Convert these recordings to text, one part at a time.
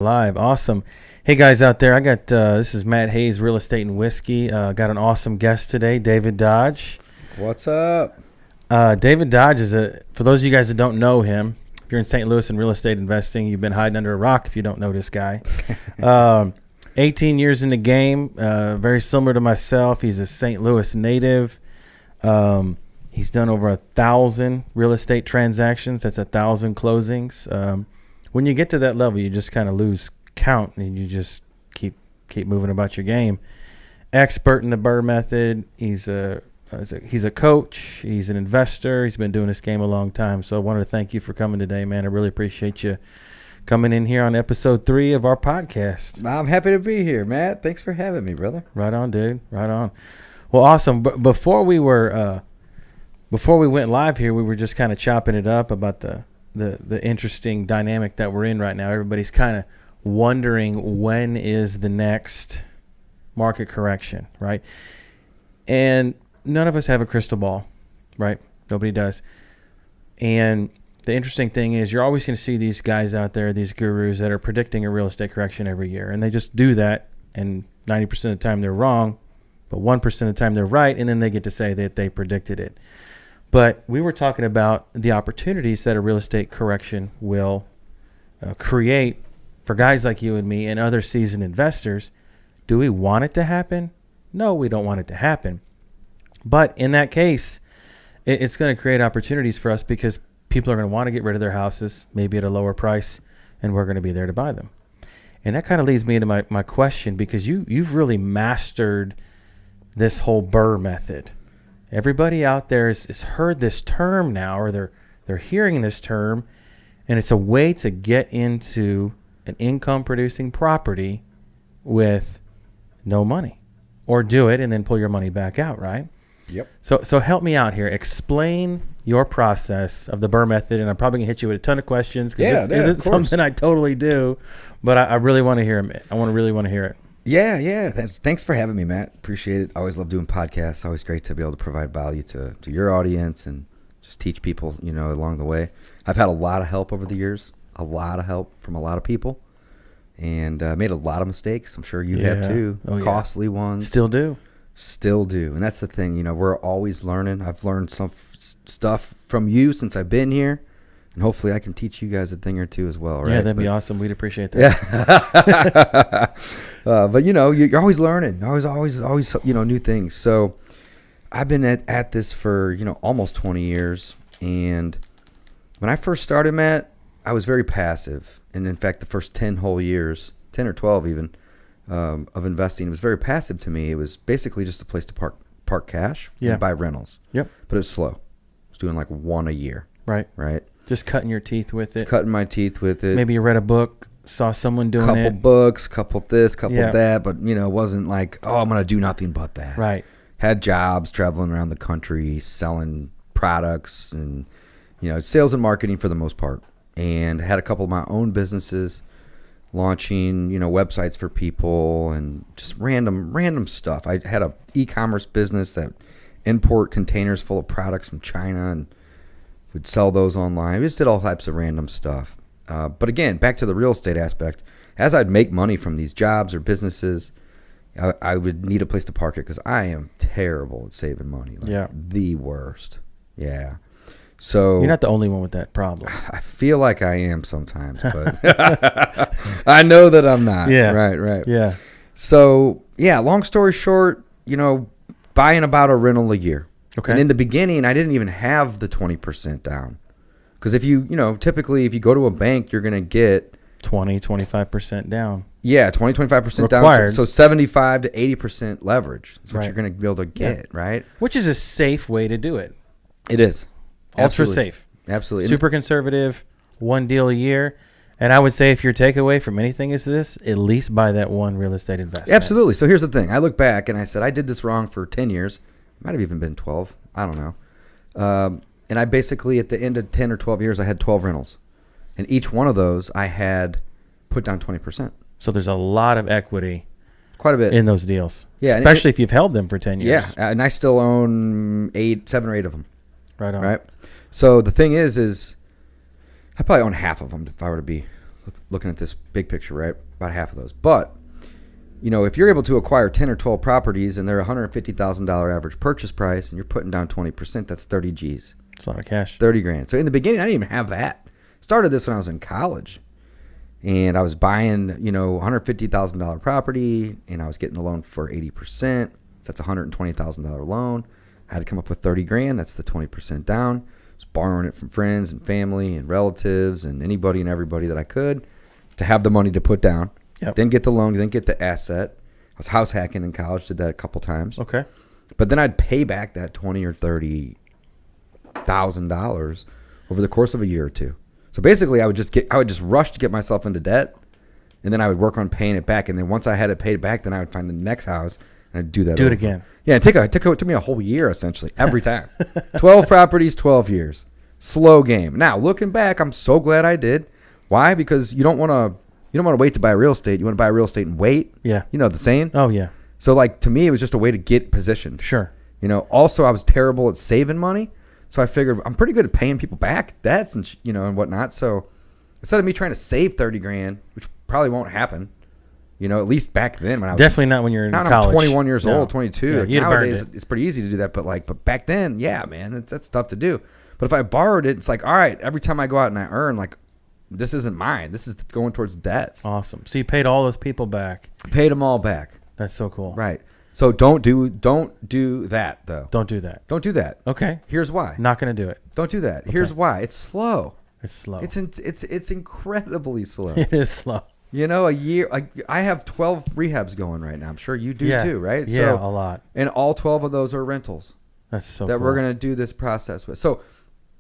Live. Awesome. Hey guys out there, I got this is Matt Hayes, Real Estate and Whiskey. Got an awesome guest today, David Dodge. What's up? David Dodge is for those of you guys that don't know him, if you're in St. Louis in real estate investing, you've been hiding under a rock if you don't know this guy. 18 years in the game, very similar to myself. He's a St. Louis native. He's done over 1,000 real estate transactions. That's 1,000 closings. When you get to that level, you just kind of lose count and you just keep moving about your game. Expert in the BRRRR method. He's a coach. He's an investor. He's been doing this game a long time. So I wanted to thank you for coming today, man. I really appreciate you coming in here on episode 3 of our podcast. I'm happy to be here, Matt. Thanks for having me, brother. Right on, dude. Right on. Well, awesome. But before we went live here, we were just kind of chopping it up about the interesting dynamic that we're in right now. Everybody's kind of wondering when is the next market correction, right? And none of us have a crystal ball, right? Nobody does. And the interesting thing is you're always going to see these guys out there, these gurus that are predicting a real estate correction every year. And they just do that, and 90% of the time they're wrong, but 1% of the time they're right, and then they get to say that they predicted it. But we were talking about the opportunities that a real estate correction will create for guys like you and me and other seasoned investors. Do we want it to happen? No, we don't want it to happen. But in that case, it's going to create opportunities for us because people are going to want to get rid of their houses, maybe at a lower price, and we're going to be there to buy them. And that kind of leads me into my question, because you've really mastered this whole BRRRR method. Everybody out there has heard this term now, or they're hearing this term, and it's a way to get into an income-producing property with no money, or do it and then pull your money back out, right? Yep. So help me out here. Explain your process of the BRRRR method, and I'm probably gonna hit you with a ton of questions because this isn't something I totally do, but I really want to hear it. Really want to hear it. Yeah. Thanks for having me, Matt. Appreciate it. Always love doing podcasts. Always great to be able to provide value to your audience and just teach people, along the way. I've had a lot of help over the years, a lot of help from a lot of people, and made a lot of mistakes. I'm sure you have too. Costly ones. Still do. And that's the thing, we're always learning. I've learned some stuff from you since I've been here. And hopefully I can teach you guys a thing or two as well, right? Yeah, that'd be awesome. We'd appreciate that. Yeah. But, you're always learning. Always, new things. So I've been at this for, almost 20 years. And when I first started, Matt, I was very passive. And, in fact, the first 10 whole years, 10 or 12 even, of investing, it was very passive to me. It was basically just a place to park cash and buy rentals. Yep. But it was slow. I was doing like one a year. Right. Just cutting your teeth with it. Just cutting my teeth with it. Maybe you read a book, saw someone doing couple it. Couple books, couple this, couple that. But, it wasn't like, I'm going to do nothing but that. Right. Had jobs traveling around the country, selling products and, sales and marketing for the most part. And had a couple of my own businesses, launching, websites for people and just random stuff. I had a e-commerce business that import containers full of products from China and would sell those online. We just did all types of random stuff. But again, back to the real estate aspect, as I'd make money from these jobs or businesses, I would need a place to park it because I am terrible at saving money. The worst. Yeah. So you're not the only one with that problem. I feel like I am sometimes, but I know that I'm not. Yeah. Right. Yeah. So, long story short, buying about a rental a year. Okay. And in the beginning, I didn't even have the 20% down. Because if typically if you go to a bank, you're going to get 25% down. Yeah, 25% required. Down. So 75 to 80% leverage is what you're going to be able to get, right? Which is a safe way to do it. It is. Ultra safe. Absolutely. Super conservative, one deal a year. And I would say if your takeaway from anything is this, at least buy that one real estate investment. Absolutely. So here's the thing. I look back and I said, I did this wrong for 10 years. It might have even been 12. I don't know. And I basically, at the end of 10 or 12 years, I had 12 rentals. And each one of those, I had put down 20%. So there's a lot of equity. Quite a bit. In those deals. Yeah. Especially if you've held them for 10 years. Yeah. And I still own 7 or 8 of them. Right on. Right. So the thing is I probably own half of them if I were to be looking at this big picture, right? About half of those. But, you know, if you're able to acquire 10 or 12 properties and they're $150,000 average purchase price and you're putting down 20%, that's 30 G's. It's a lot of cash. 30 grand. So in the beginning, I didn't even have that. Started this when I was in college. And I was buying, you know, $150,000 property, and I was getting the loan for 80%. That's a $120,000 loan. I had to come up with 30 grand. That's the 20% down. I was borrowing it from friends and family and relatives and anybody and everybody that I could to have the money to put down. Yep. Then get the loan, then get the asset. I was house hacking in college, did that a couple times. Okay. But then I'd pay back that $20,000 or $30,000 over the course of a year or two. So basically, I would just rush to get myself into debt, and then I would work on paying it back. And then once I had it paid back, then I would find the next house and I'd do that. Do over. it again. Yeah, it took me a whole year essentially every time. 12 properties, 12 years. Slow game. Now looking back, I'm so glad I did. Why? Because you don't want to wait to buy real estate. You want to buy real estate and wait. Yeah. You know the saying. Oh yeah. So like to me, it was just a way to get positioned. Sure. You know. Also, I was terrible at saving money. So I figured I'm pretty good at paying people back debts and and whatnot. So instead of me trying to save 30 grand, which probably won't happen, at least back then when I was definitely not when you're in college. I'm 21 years old, 22. Yeah, Like you'd have nowadays burned it. it's pretty easy to do that, but back then, yeah, man, that's tough to do. But if I borrowed it, it's like, all right, every time I go out and I earn, like, this isn't mine. This is going towards debts. Awesome. So you paid all those people back. I paid them all back. That's so cool. Right. So don't do that though. Don't do that. Don't do that. Okay. Here's why. Not going to do it. Don't do that. Okay. Here's why. It's slow. It's slow. It's incredibly slow. It is slow. A year. I have 12 rehabs going right now. I'm sure you do too, right? Yeah, so, a lot. And all 12 of those are rentals. That's so that cool. we're going to do this process with. So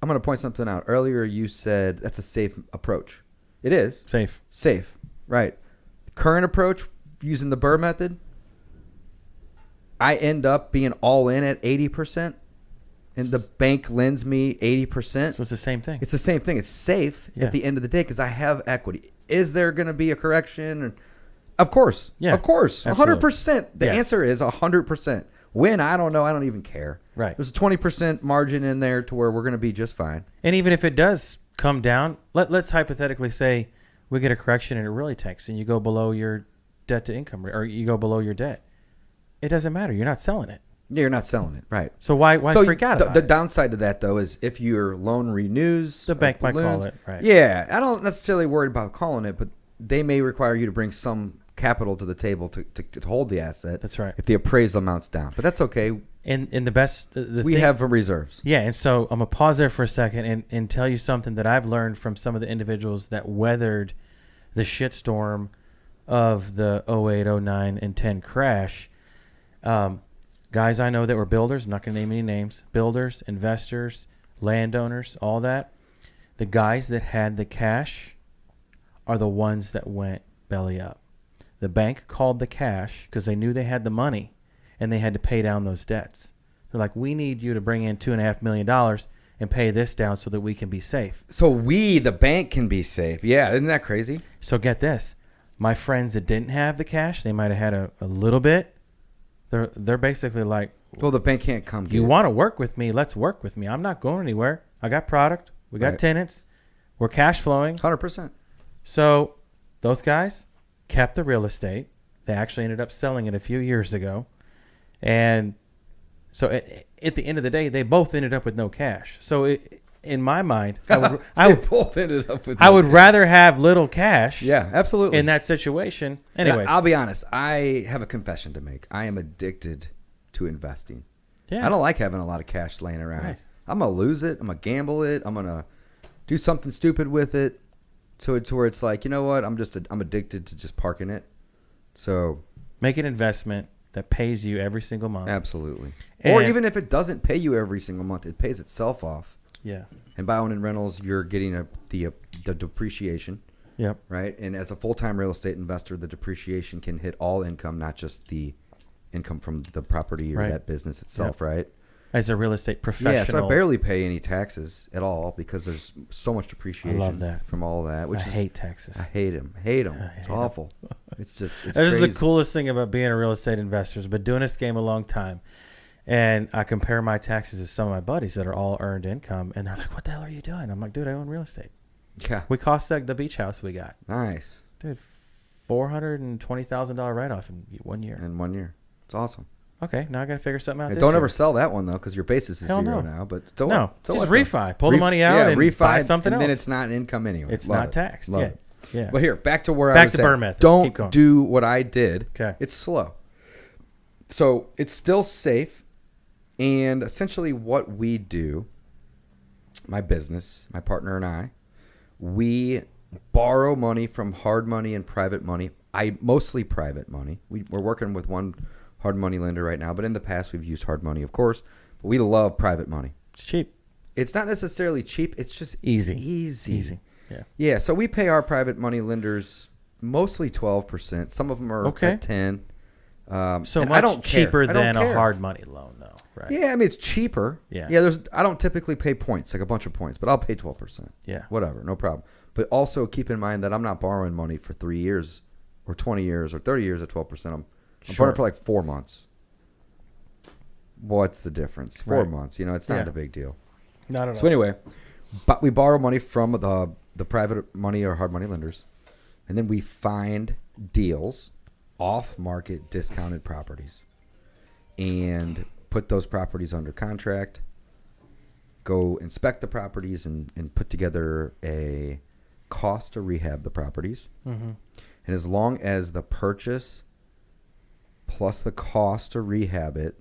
I'm going to point something out. Earlier you said that's a safe approach. It is. Safe. Right. Current approach using the Burr method, I end up being all in at 80%, and the bank lends me 80%. So it's the same thing. It's the same thing. It's safe at the end of the day because I have equity. Is there going to be a correction? Of course. Yeah. Of course. Absolutely. 100%. The answer is 100%. When? I don't know. I don't even care. Right. There's a 20% margin in there to where we're going to be just fine. And even if it does come down, let's hypothetically say we get a correction and it really tanks and you go below your debt to income or you go below your debt. It doesn't matter. You're not selling it. Yeah, you're not selling it. Right. So why freak out about the it? downside to that, though, is if your loan renews. The bank might call it. Right. Yeah. I don't necessarily worry about calling it, but they may require you to bring some capital to the table to hold the asset. That's right. If the appraisal amounts down. But that's okay. And the best... we have reserves. Yeah, and so I'm going to pause there for a second and tell you something that I've learned from some of the individuals that weathered the shitstorm of the 08, 09, and 10 crash. Guys I know that were builders, I'm not going to name any names, builders, investors, landowners, all that. The guys that had the cash are the ones that went belly up. The bank called the cash because they knew they had the money and they had to pay down those debts. They're like, we need you to bring in $2.5 million and pay this down so that we can be safe. So the bank, can be safe. Yeah, isn't that crazy? So get this. My friends that didn't have the cash, they might have had a little bit. They're basically like, well, the bank can't come. You want to work with me? Let's work with me. I'm not going anywhere. I got product. We got tenants. We're cash flowing. 100%. So those guys kept the real estate. They actually ended up selling it a few years ago. And so at the end of the day, they both ended up with no cash. So in my mind, I would rather have little cash. Yeah, absolutely. In that situation. Anyways, I'll be honest. I have a confession to make. I am addicted to investing. Yeah. I don't like having a lot of cash laying around. Right. I'm gonna lose it. I'm gonna gamble it. I'm gonna do something stupid with it. To where it's like, you know what? I'm addicted to just parking it. So make an investment that pays you every single month. Absolutely. Or even if it doesn't pay you every single month, it pays itself off. Yeah. And by owning rentals, you're getting the depreciation. Yep. Right. And as a full-time real estate investor, the depreciation can hit all income, not just the income from the property or that business itself. Yep. Right. As a real estate professional. Yeah. So I barely pay any taxes at all because there's so much depreciation. I love that. From all of that. I hate taxes. I hate them. It's awful. It's This crazy. is the coolest thing about being a real estate investor. I've been doing this game a long time. And I compare my taxes to some of my buddies that are all earned income. And they're like, what the hell are you doing? I'm like, dude, I own real estate. Yeah. We cost the beach house we got. Nice. Dude, $420,000 write-off in 1 year. In 1 year. It's awesome. Okay, now I got to figure something out. Hey, This don't year. ever sell that one, though, because your basis is Hell zero no. now. But No, just what, refi. Pull the money out and refi, buy something and else. then it's not income anyway. It's Love not it. taxed. Love Yeah. it. Yeah. But here, back to where I Back was to at. Burr method. Keep going. Don't do what I did. Okay. It's slow. So it's still safe. And essentially what we do, my business, my partner and I, we borrow money from hard money and private money. Mostly private money. We're working with one hard money lender right now, but in the past we've used hard money, of course. But we love private money. It's cheap. It's not necessarily cheap. It's just Easy. Easy. Yeah. Yeah. So we pay our private money lenders mostly 12%. Some of them are Okay. at 10. So and much I don't care. cheaper I don't than a care. hard money loan, though, right? Yeah, I mean it's cheaper. Yeah. Yeah. I don't typically pay points, like a bunch of points, but I'll pay 12%. Yeah. Whatever, no problem. But also keep in mind that I'm not borrowing money for 3 years, or 20 years, or 30 years at 12%. I'm Sure. borrowing for like 4 months. What's the difference? 4 Right. months. It's not Yeah. a big deal. Not at all. So anyway, but we borrow money from the private money or hard money lenders, and then we find deals, off-market discounted properties, and put those properties under contract, go inspect the properties, and put together a cost to rehab the properties. Mm-hmm. And as long as the purchase plus the cost to rehab it,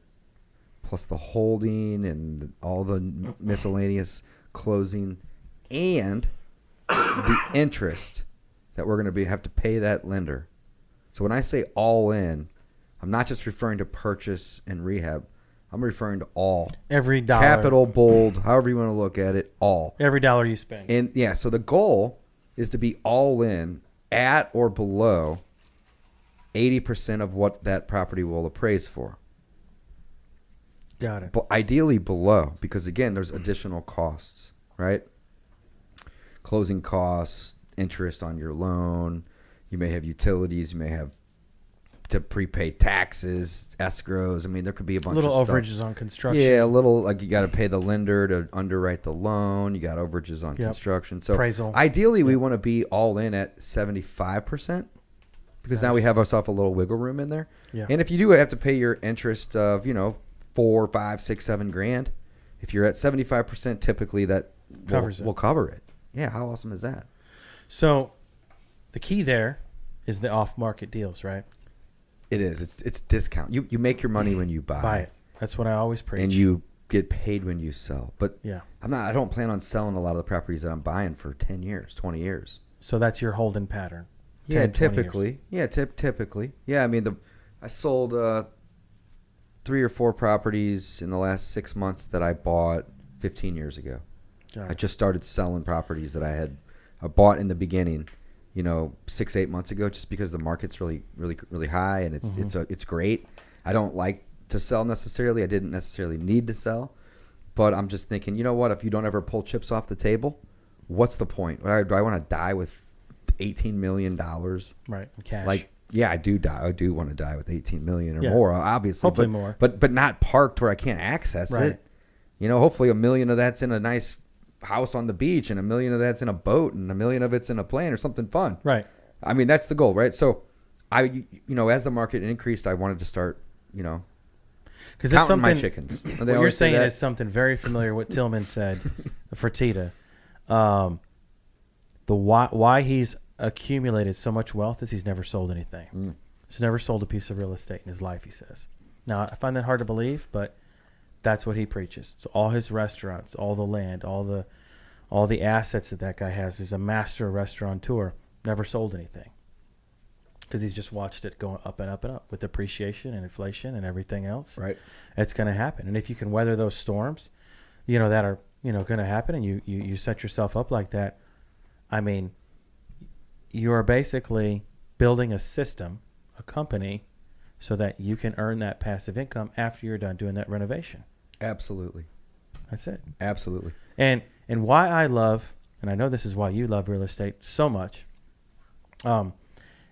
plus the holding and all the miscellaneous closing and the interest that we're going to have to pay that lender. So when I say all in, I'm not just referring to purchase and rehab. I'm referring to all. Every dollar. Capital, bold, however you want to look at it, all. Every dollar you spend. And yeah, so the goal is to be all in at or below 80% of what that property will appraise for. Got it. But ideally below, because again, there's additional costs, right? Closing costs, interest on your loan. You may have utilities. You may have to prepay taxes, escrows. I mean, there could be a bunch Little of stuff. overages on construction. Yeah, a little, like you got to pay the lender to underwrite the loan. You got overages on construction. So Appraisal. ideally, we want to be all in at 75%, because now we have ourselves a little wiggle room in there. Yeah. And if you do have to pay your interest of, $4, $5, $6, $7 grand, if you're at 75%, typically that will cover it. Yeah, how awesome is that? So the key there is the off-market deals, right? It is. It's discount. You make your money when you buy. Buy it. That's what I always preach. And you get paid when you sell. But yeah. I don't plan on selling a lot of the properties that I'm buying for 10 years, 20 years. So that's your holding pattern. Yeah, 10, 20 typically. years. Yeah, typically. Yeah, I mean, I sold 3 or 4 properties in the last 6 months that I bought 15 years ago. I just started selling properties that I bought in the beginning, 6-8 months ago, just because the market's really, really, really high, and it's great. I don't like to sell necessarily. I didn't necessarily need to sell, but I'm just thinking, you know what? If you don't ever pull chips off the table, what's the point? Do I want to die with $18 million? Right, in cash. Like, yeah, I do die. I do want to die with 18 million or Yeah. more, obviously. Hopefully more. But not parked where I can't access Right. it. Hopefully $1 million of that's in a nice house on the beach, and $1 million of that's in a boat, and $1 million of it's in a plane or something fun. Right. I mean, that's the goal, right? So as the market increased, I wanted to start, Because counting my chickens. What you're saying is something very familiar. What Tillman said for Tita. The why he's accumulated so much wealth is he's never sold anything. He's never sold a piece of real estate in his life, he says. Now, I find that hard to believe, but that's what he preaches. So all his restaurants, all the land, all the assets that guy has. He's a master restaurateur. Never sold anything. Because he's just watched it go up and up and up with depreciation and inflation and everything else. Right. It's going to happen. And if you can weather those storms, that are, going to happen, and you set yourself up like that, I mean, you are basically building a system, a company, so that you can earn that passive income after you're done doing that renovation. Absolutely. That's it. Absolutely. And why I love, and I know this is why you love real estate so much, and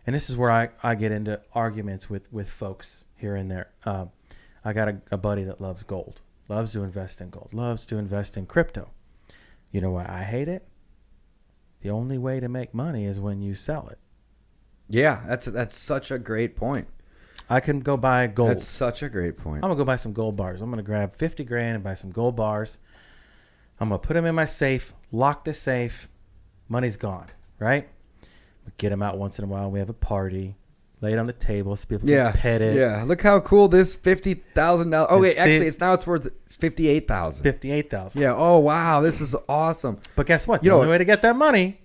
this is where I get into arguments with folks here and there. I got a buddy that loves gold, loves to invest in gold, loves to invest in crypto. You know why I hate it? The only way to make money is when you sell it. Yeah, that's such a great point. I can go buy gold. That's such a great point. I'm going to go buy some gold bars. I'm going to grab 50 grand and buy some gold bars. I'm going to put them in my safe, lock the safe. Money's gone, right? We get them out once in a while. We have a party. Lay it on the table so people can pet it. Yeah, look how cool this $50,000. Oh wait, actually, it's worth $58,000. $58,000. Yeah. Oh wow, this is awesome. But guess what? The only way to get that money,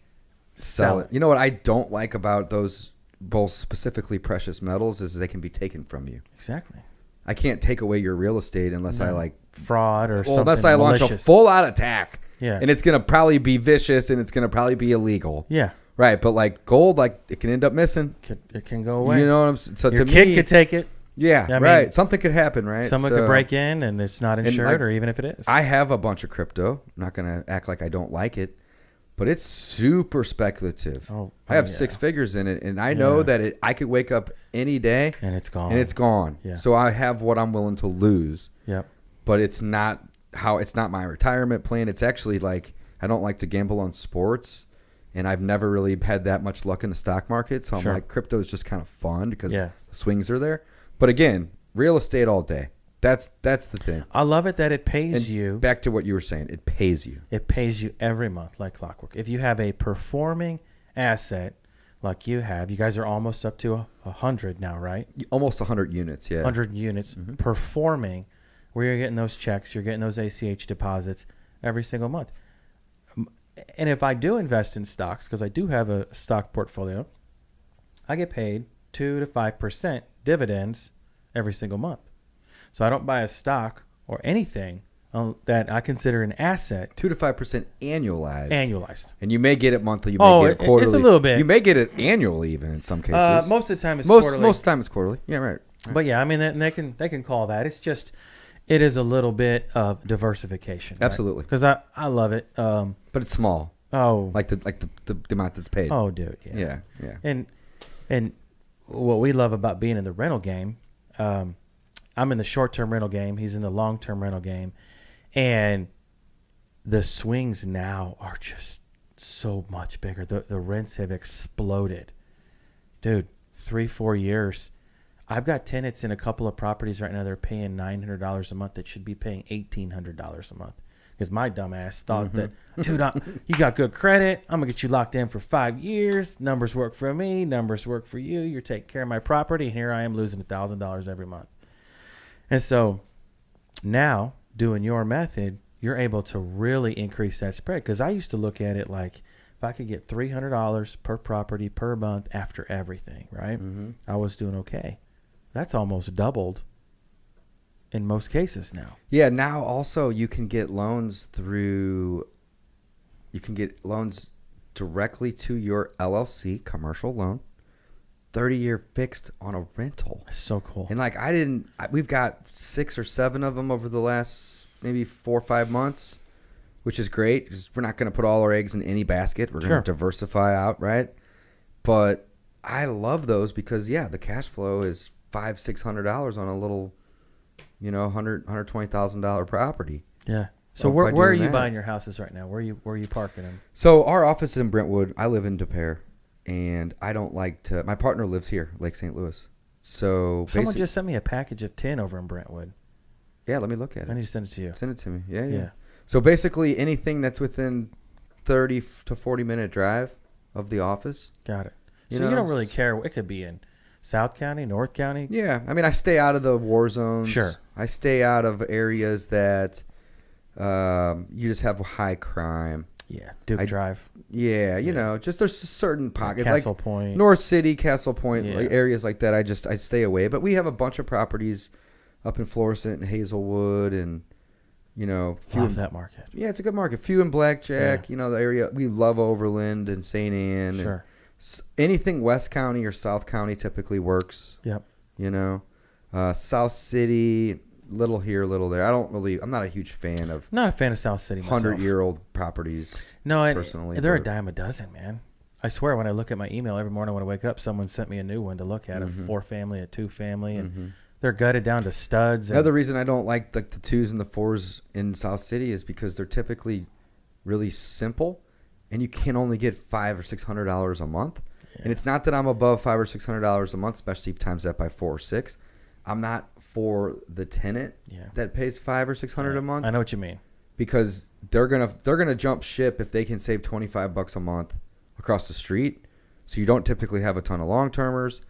sell it. You know what I don't like about those, both specifically precious metals, is they can be taken from you. Exactly. I can't take away your real estate unless I like fraud or something. Unless I launch a full out attack. Yeah. And it's gonna probably be vicious and it's gonna probably be illegal. Yeah. Right, but like gold, like it can end up missing. It can go away. You know what I'm saying? So your to kid me, could take it. Yeah, I mean, right. Something could happen, right? Someone could break in and it's not insured, or even if it is. I have a bunch of crypto. I'm not going to act like I don't like it, but it's super speculative. I have 6 figures in it, and I know that I could wake up any day and it's gone. Yeah. So I have what I'm willing to lose. Yep. But it's not my retirement plan. It's actually like I don't like to gamble on sports. And I've never really had that much luck in the stock market. So I'm like, crypto is just kind of fun because the swings are there. But again, real estate all day. That's the thing. I love it that it pays you. Back to what you were saying. It pays you. It pays you every month like clockwork. If you have a performing asset like you have, you guys are almost up to 100 now, right? Almost 100 units, yeah. 100 units performing, where you're getting those checks, you're getting those ACH deposits every single month. And if I do invest in stocks, because I do have a stock portfolio, I get paid 2 to 5% dividends every single month. So I don't buy a stock or anything that I consider an asset. 2 to 5% annualized. And you may get it monthly. You may get it quarterly. It's a little bit. You may get it annually, even in some cases. Most of the time, it's quarterly. Most of the time, it's quarterly. Yeah, right. But yeah, I mean, they can call that. It's just. It is a little bit of diversification. Absolutely. Because I love it. But it's small. Oh. Like the amount that's paid. Oh, dude. Yeah. Yeah. And what we love about being in the rental game, I'm in the short-term rental game. He's in the long-term rental game. And the swings now are just so much bigger. The rents have exploded. Dude, 3-4 years. I've got tenants in a couple of properties right now that are paying $900 a month that should be paying $1,800 a month. Because my dumbass thought that, dude, you got good credit. I'm going to get you locked in for 5 years. Numbers work for me. Numbers work for you. You're taking care of my property. And here I am losing $1,000 every month. And so now doing your method, you're able to really increase that spread. Because I used to look at it like if I could get $300 per property per month after everything, right? I was doing okay. That's almost doubled in most cases now. Yeah, now also you can get loans directly to your LLC, commercial loan, 30-year fixed on a rental. That's so cool. And like we've got 6 or 7 of them over the last maybe 4 or 5 months, which is great because we're not going to put all our eggs in any basket. We're going to diversify out, right? But I love those because the cash flow is $500-$600 on a little, $120,000 property. Yeah. So where are you buying your houses right now? Where are you parking them? So our office is in Brentwood. I live in Des Peres, and I don't like to. My partner lives here, Lake St. Louis. So someone just sent me a package of 10 over in Brentwood. Yeah, let me look at it. I need to send it to you. Send it to me. Yeah. So basically, anything that's within 30 to 40-minute drive of the office. Got it. So you don't really care. It could be in South County, North County? Yeah. I mean, I stay out of the war zones. Sure. I stay out of areas that you just have high crime. Yeah. Duke Drive. Yeah. You know, just there's certain pockets. Castle Point. North City, Castle Point, areas like that. I stay away. But we have a bunch of properties up in Florissant and Hazelwood and, love that market. Yeah, it's a good market. Few in Blackjack, the area. We love Overland and St. Anne. Sure. Anything West County or South County typically works. Yep. South City, little here, little there. I'm not a huge fan of. Not a fan of South City myself. 100-year-old properties. No, personally, they're a dime a dozen, man. I swear, when I look at my email every morning when I wake up, someone sent me a new one to look at, a 4-family, a 2-family, and they're gutted down to studs. Another reason I don't like the 2s and the 4s in South City is because they're typically really simple. and you can only get $500 or $600 a month. Yeah. And it's not that I'm above $500 or $600 a month, especially if you times that by 4 or 6. I'm not for the tenant that pays $500 or $600 a month. I know what you mean. Because they're gonna jump ship if they can save $25 a month across the street. So you don't typically have a ton of long termers,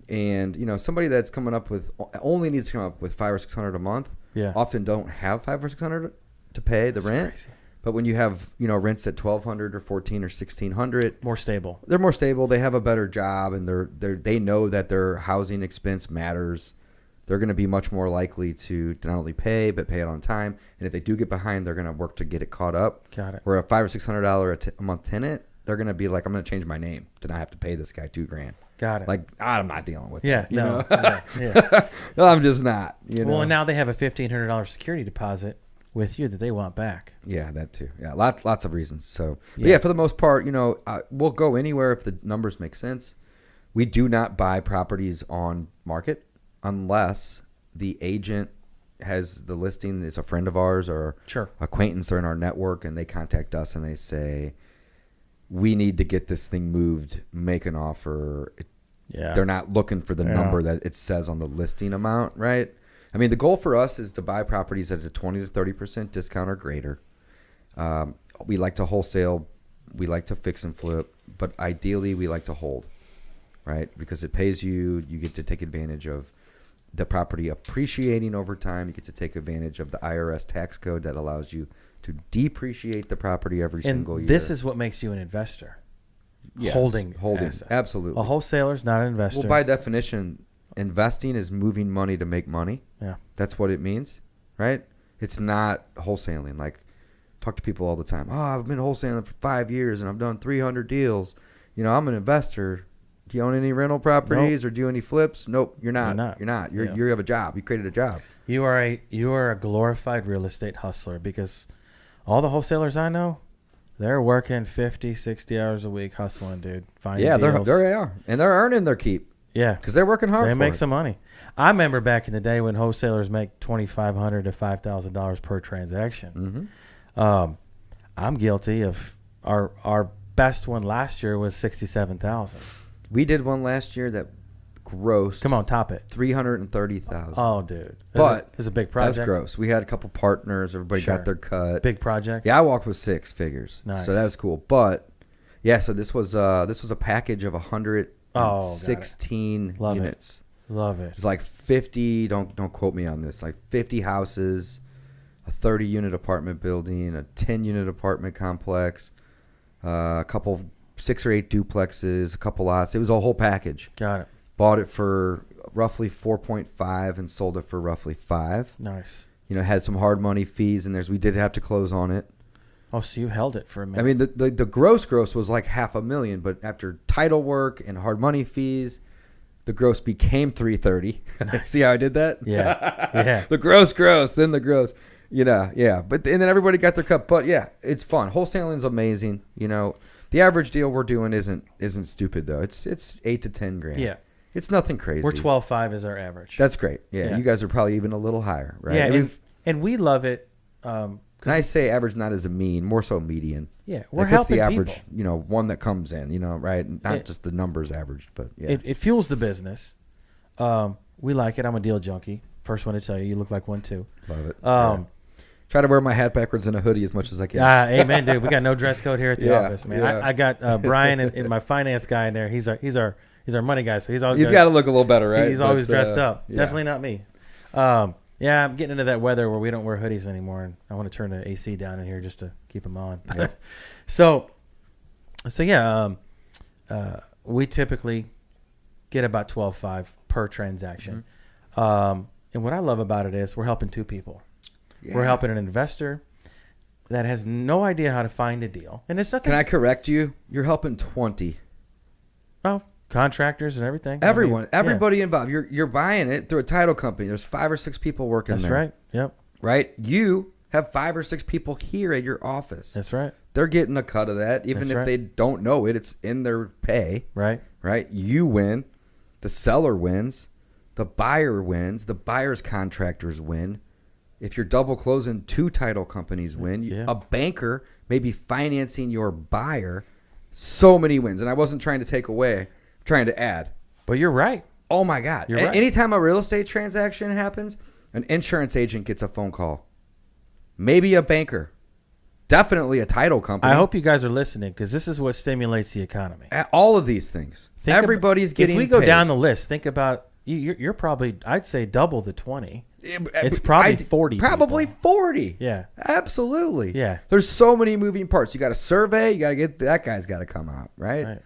and somebody that's coming up with only needs to come up with $500 or $600 a month. Yeah. Often don't have $500 or $600 to pay the rent. Crazy. But when you have rents at $1,200 or $1,400 or $1,600, more stable. They're more stable. They have a better job, and they know that their housing expense matters. They're going to be much more likely to not only pay, but pay it on time. And if they do get behind, they're going to work to get it caught up. Got it. Where a $500 or $600 a month tenant, they're going to be like, I'm going to change my name to not have to pay this guy $2,000. Got it. Like, I'm not dealing with that. No. No, I'm just not. Well, and now they have a $1,500 security deposit with you that they want back. Yeah, that too. Yeah, lots of reasons. So, but for the most part, we'll go anywhere if the numbers make sense. We do not buy properties on market unless the agent has the listing, is a friend of ours or acquaintance or in our network, and they contact us and they say, we need to get this thing moved, make an offer. They're not looking for the number that it says on the listing amount, right? I mean, the goal for us is to buy properties at a 20 to 30% discount or greater. We like to wholesale. We like to fix and flip. But ideally, we like to hold, right? Because it pays you. You get to take advantage of the property appreciating over time. You get to take advantage of the IRS tax code that allows you to depreciate the property every single year. This is what makes you an investor. Yes, holding assets. Absolutely. A wholesaler's not an investor. Well, by definition, investing is moving money to make money. Yeah. That's what it means, right? It's not wholesaling. Like, talk to people all the time. Oh, I've been wholesaling for 5 years and I've done 300 deals. I'm an investor. Do you own any rental properties or do any flips? Nope, you're not. You're not. You have a job. You created a job. You are a glorified real estate hustler, because all the wholesalers I know, they're working 50, 60 hours a week hustling, dude. Finding deals. They are. And they're earning their keep. Yeah. Because they're working hard. They make some money. I remember back in the day when wholesalers make $2,500 to $5,000 per transaction. Mm-hmm. I'm guilty of our best one last year was $67,000. We did one last year that grossed. Come on, top it. $330,000. Oh, dude. It's a big project. That's gross. We had a couple partners. Everybody got their cut. Big project. Yeah, I walked with 6 figures. Nice. So that was cool. But so this was a package of 116 units. Love it. It's like 50. Don't quote me on this. Like 50 houses, a 30-unit apartment building, a 10-unit apartment complex, a couple 6 or 8 duplexes, a couple lots. It was a whole package. Got it. Bought it for roughly 4.5 and sold it for roughly 5. Nice. Had some hard money fees, and we did have to close on it. Oh, so you held it for a minute. I mean, the gross was like $500,000, but after title work and hard money fees, the gross became $330,000. Nice. See how I did that? Yeah. The gross, then the gross. Yeah. But and then everybody got their cut. But yeah, it's fun. Wholesaling's amazing. The average deal we're doing isn't stupid though. It's $8 to $10,000. Yeah. It's nothing crazy. We're 12.5 is our average. That's great. Yeah. You guys are probably even a little higher, right? Yeah, and we love it. And I say average not as a mean, more so median. Yeah, we're helping the average, people. One that comes in, right? Not just the numbers averaged, but yeah. It fuels the business. We like it. I'm a deal junkie. First one to tell you. You look like one too. Love it. Try to wear my hat backwards and a hoodie as much as I can. Amen, dude. We got no dress code here at the office, man. I got Brian and my finance guy in there. He's our money guy, so he's got to look a little better, right? He's always dressed up. Yeah. Definitely not me. Yeah, I'm getting into that weather where we don't wear hoodies anymore, and I want to turn the AC down in here just to keep them on. Yeah. So we typically get about 12.5 per transaction. Mm-hmm. And what I love about it is we're helping 2 people. Yeah. We're helping an investor that has no idea how to find a deal, and it's nothing. Can I correct you? You're helping 20. Oh. Contractors and everything. Everybody involved. You're buying it through a title company. There's 5 or 6 people working there. That's right. Yep. Right? You have 5 or 6 people here at your office. That's right. They're getting a cut of that. Even if they don't know it, it's in their pay. Right. Right? You win. The seller wins. The buyer wins. The buyer's contractors win. If you're double closing, 2 title companies win. Yeah. A banker maybe financing your buyer, so many wins. And I wasn't trying to take away, I'm trying to add. But you're right. Oh my God. You're right. Anytime a real estate transaction happens, an insurance agent gets a phone call. Maybe a banker. Definitely a title company. I hope you guys are listening, because this is what stimulates the economy. All of these things. Everybody's getting If we go paid. down the list, think about, you're probably, I'd say double the 20. It's probably 40 Probably people. 40. Yeah. Absolutely. Yeah. There's so many moving parts. You got a survey. You got to get that guy's got to come out, right?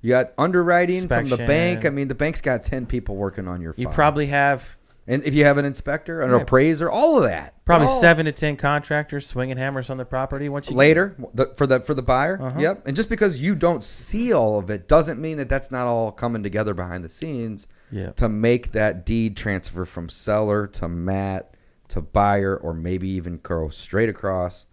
You got underwriting from the Inspection. bank. I mean, the bank's got 10 people working on your file. You probably have And if you have an inspector, an appraiser, all of that. probably all 7 to 10 contractors swinging hammers on the property once you later for the buyer. Uh-huh. Yep. And just because you don't see all of it doesn't mean that that's not all coming together behind the scenes to make that deed transfer from seller to Matt to buyer, or maybe even go straight across.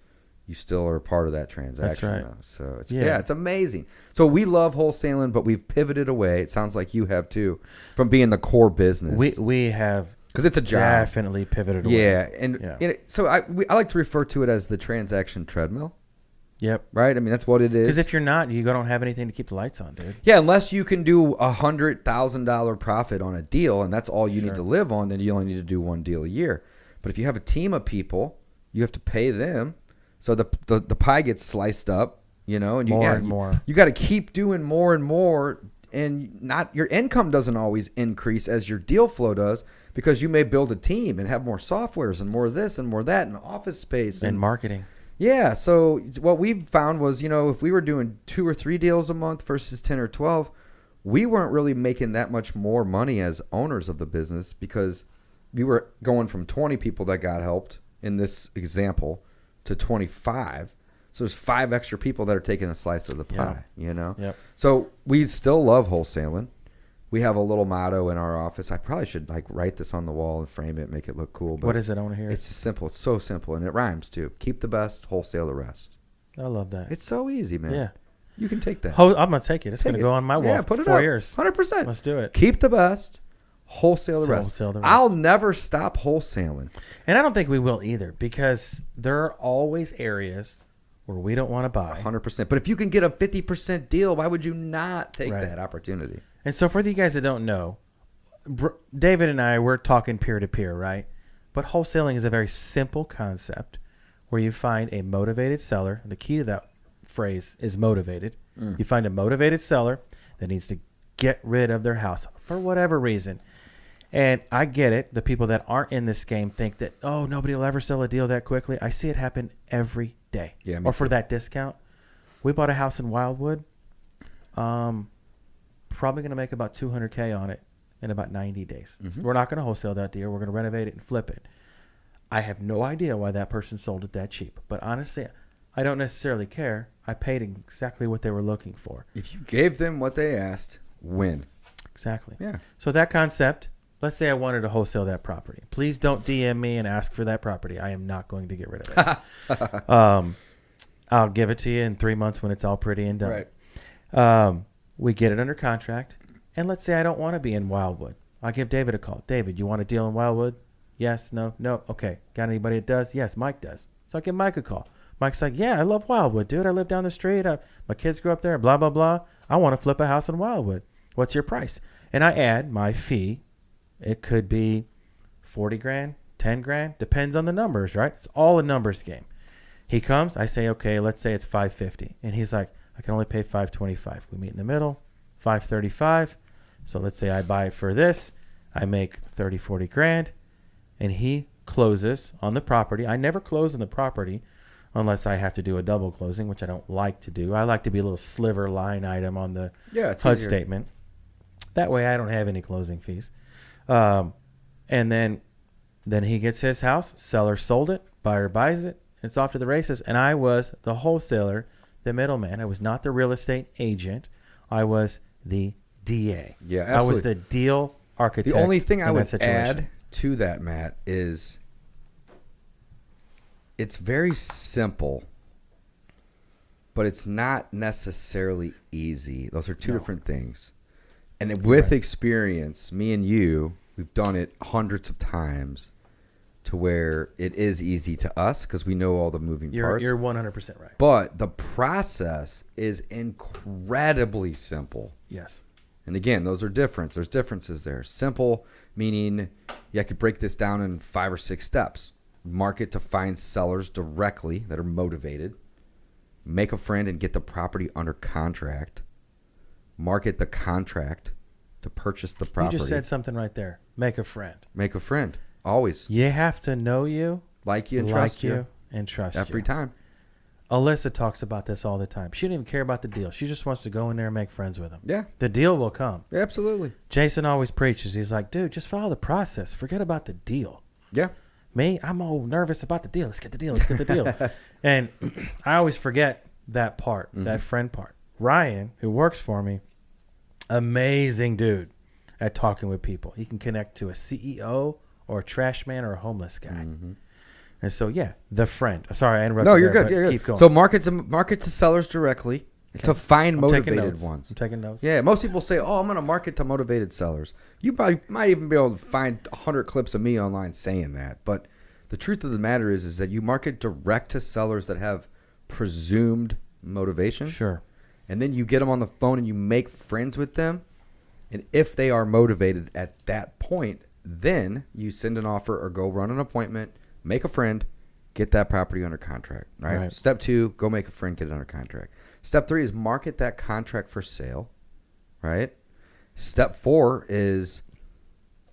You still are a part of that transaction. That's right. Though. So it's it's amazing. So we love wholesaling, but we've pivoted away. It sounds like you have too, from being the core business. We have, because it's a job. Definitely pivoted away. Yeah, and so I like to refer to it as the transaction treadmill. Yep. Right. I mean, that's what it is. Because if you're not, you don't have anything to keep the lights on, dude. Yeah, unless you can do $100,000 profit on a deal, and that's all you need to live on, then you only need to do one deal a year. But if you have a team of people, you have to pay them, so the pie gets sliced up, and more. You got to keep doing more and more, and not your income doesn't always increase as your deal flow does, because you may build a team and have more softwares and more this and more that and office space and marketing. Yeah. So what we found was, if we were doing 2 or 3 deals a month versus 10 or 12, we weren't really making that much more money as owners of the business, because we were going from 20 people that got helped in this example to 25. So there's 5 extra people that are taking a slice of the pie, Yep. So we still love wholesaling. We have a little motto in our office. I probably should write this on the wall and frame it, make it look cool. But what is it? I want to hear it. It's simple. It's so simple, and it rhymes too. Keep the best, wholesale the rest. I love that. It's so easy, man. Yeah. You can take that. I'm going to take it. It's going to go on my wall Yeah, for put it 4 up. years. 100%. Let's do it. Keep the best, wholesale the rest. Wholesale the rest. I'll never stop wholesaling. And I don't think we will either, because there are always areas where we don't want to buy. 100%. But if you can get a 50% deal, why would you not take that opportunity? And so for you guys that don't know, David and I, we're talking peer-to-peer, right? But wholesaling is a very simple concept where you find a motivated seller. The key to that phrase is motivated. You find a motivated seller that needs to get rid of their house for whatever reason. And I get it. The people that aren't in this game think that, oh, nobody will ever sell a deal that quickly. I see it happen every day. Yeah, or for that discount. We bought a house in Wildwood. Probably going to make about $200K on it in about 90 days. So we're not going to wholesale that deal. We're going to renovate it and flip it. I have no idea why that person sold it that cheap. But honestly, I don't necessarily care. I paid exactly what they were looking for. If you gave them what they asked, win. Exactly. Yeah. So that concept, let's say I wanted to wholesale that property. Please don't DM me and ask for that property. I am not going to get rid of it. I'll give it to you in 3 months when it's all pretty and done. Right. We get it under contract. And let's say I don't want to be in Wildwood. I'll give David a call. David, you want a deal in Wildwood? Yes, no, no. Okay. Got anybody that does? Yes, Mike does. So I give Mike a call. Mike's like, yeah, I love Wildwood, dude. I live down the street. My kids grew up there, blah, blah, blah. I want to flip a house in Wildwood. What's your price? And I add my fee. It could be 40 grand, 10 grand. Depends on the numbers, right? It's all a numbers game. He comes. I say, okay, let's say it's 550. And he's like, I can only pay 525. We meet in the middle, 535. So let's say I buy it for this. I make 30, 40 grand. And he closes on the property. I never close on the property unless I have to do a double closing, which I don't like to do. I like to be a little sliver line item on the HUD statement. That way I don't have any closing fees. And then he gets his house. Seller sold it. Buyer buys it. It's off to the races. And I was the wholesaler, the middleman. I was not the real estate agent. I was the DA. Yeah, absolutely. I was the deal architect. The only thing I would situation. add to that, Matt, is it's very simple, but it's not necessarily easy. Those are two different things. And with experience, me and you, we've done it hundreds of times. to where it is easy to us because we know all the moving parts. You're 100% right. But the process is incredibly simple. Yes. And again, those are different. There's differences there. Simple meaning I could break this down in 5 or 6 steps. Market to find sellers directly that are motivated. Make a friend and get the property under contract. Market the contract to purchase the property. You just said something right there. Make a friend. Make a friend. Always. You have to know you, Like you and trust you. and trust Every you. time. Alyssa talks about this all the time. She didn't even care about the deal. She just wants to go in there and make friends with them. Yeah. The deal will come. Absolutely. Jason always preaches. He's like, dude, just follow the process. Forget about the deal. Yeah. Me, I'm all nervous about the deal. Let's get the deal. Let's get the deal. And I always forget that part, that friend part. Ryan, who works for me, amazing dude at talking with people. He can connect to a CEO or a trash man or a homeless guy. And so, the friend. Sorry, I interrupted. No, you're there, good. You're keep good. going. So market to sellers directly to find I'm taking motivated notes. ones. I'm taking notes. Yeah, most people say, "Oh, I'm going to market to motivated sellers." You probably might even be able to find 100 clips of me online saying that. But the truth of the matter is that you market direct to sellers that have presumed motivation. Sure. And then you get them on the phone and you make friends with them. And if they are motivated at that point, then you send an offer or go run an appointment, make a friend, get that property under contract. Right? Step 2, go make a friend, get it under contract. Step 3 is market that contract for sale. Right? Step 4 is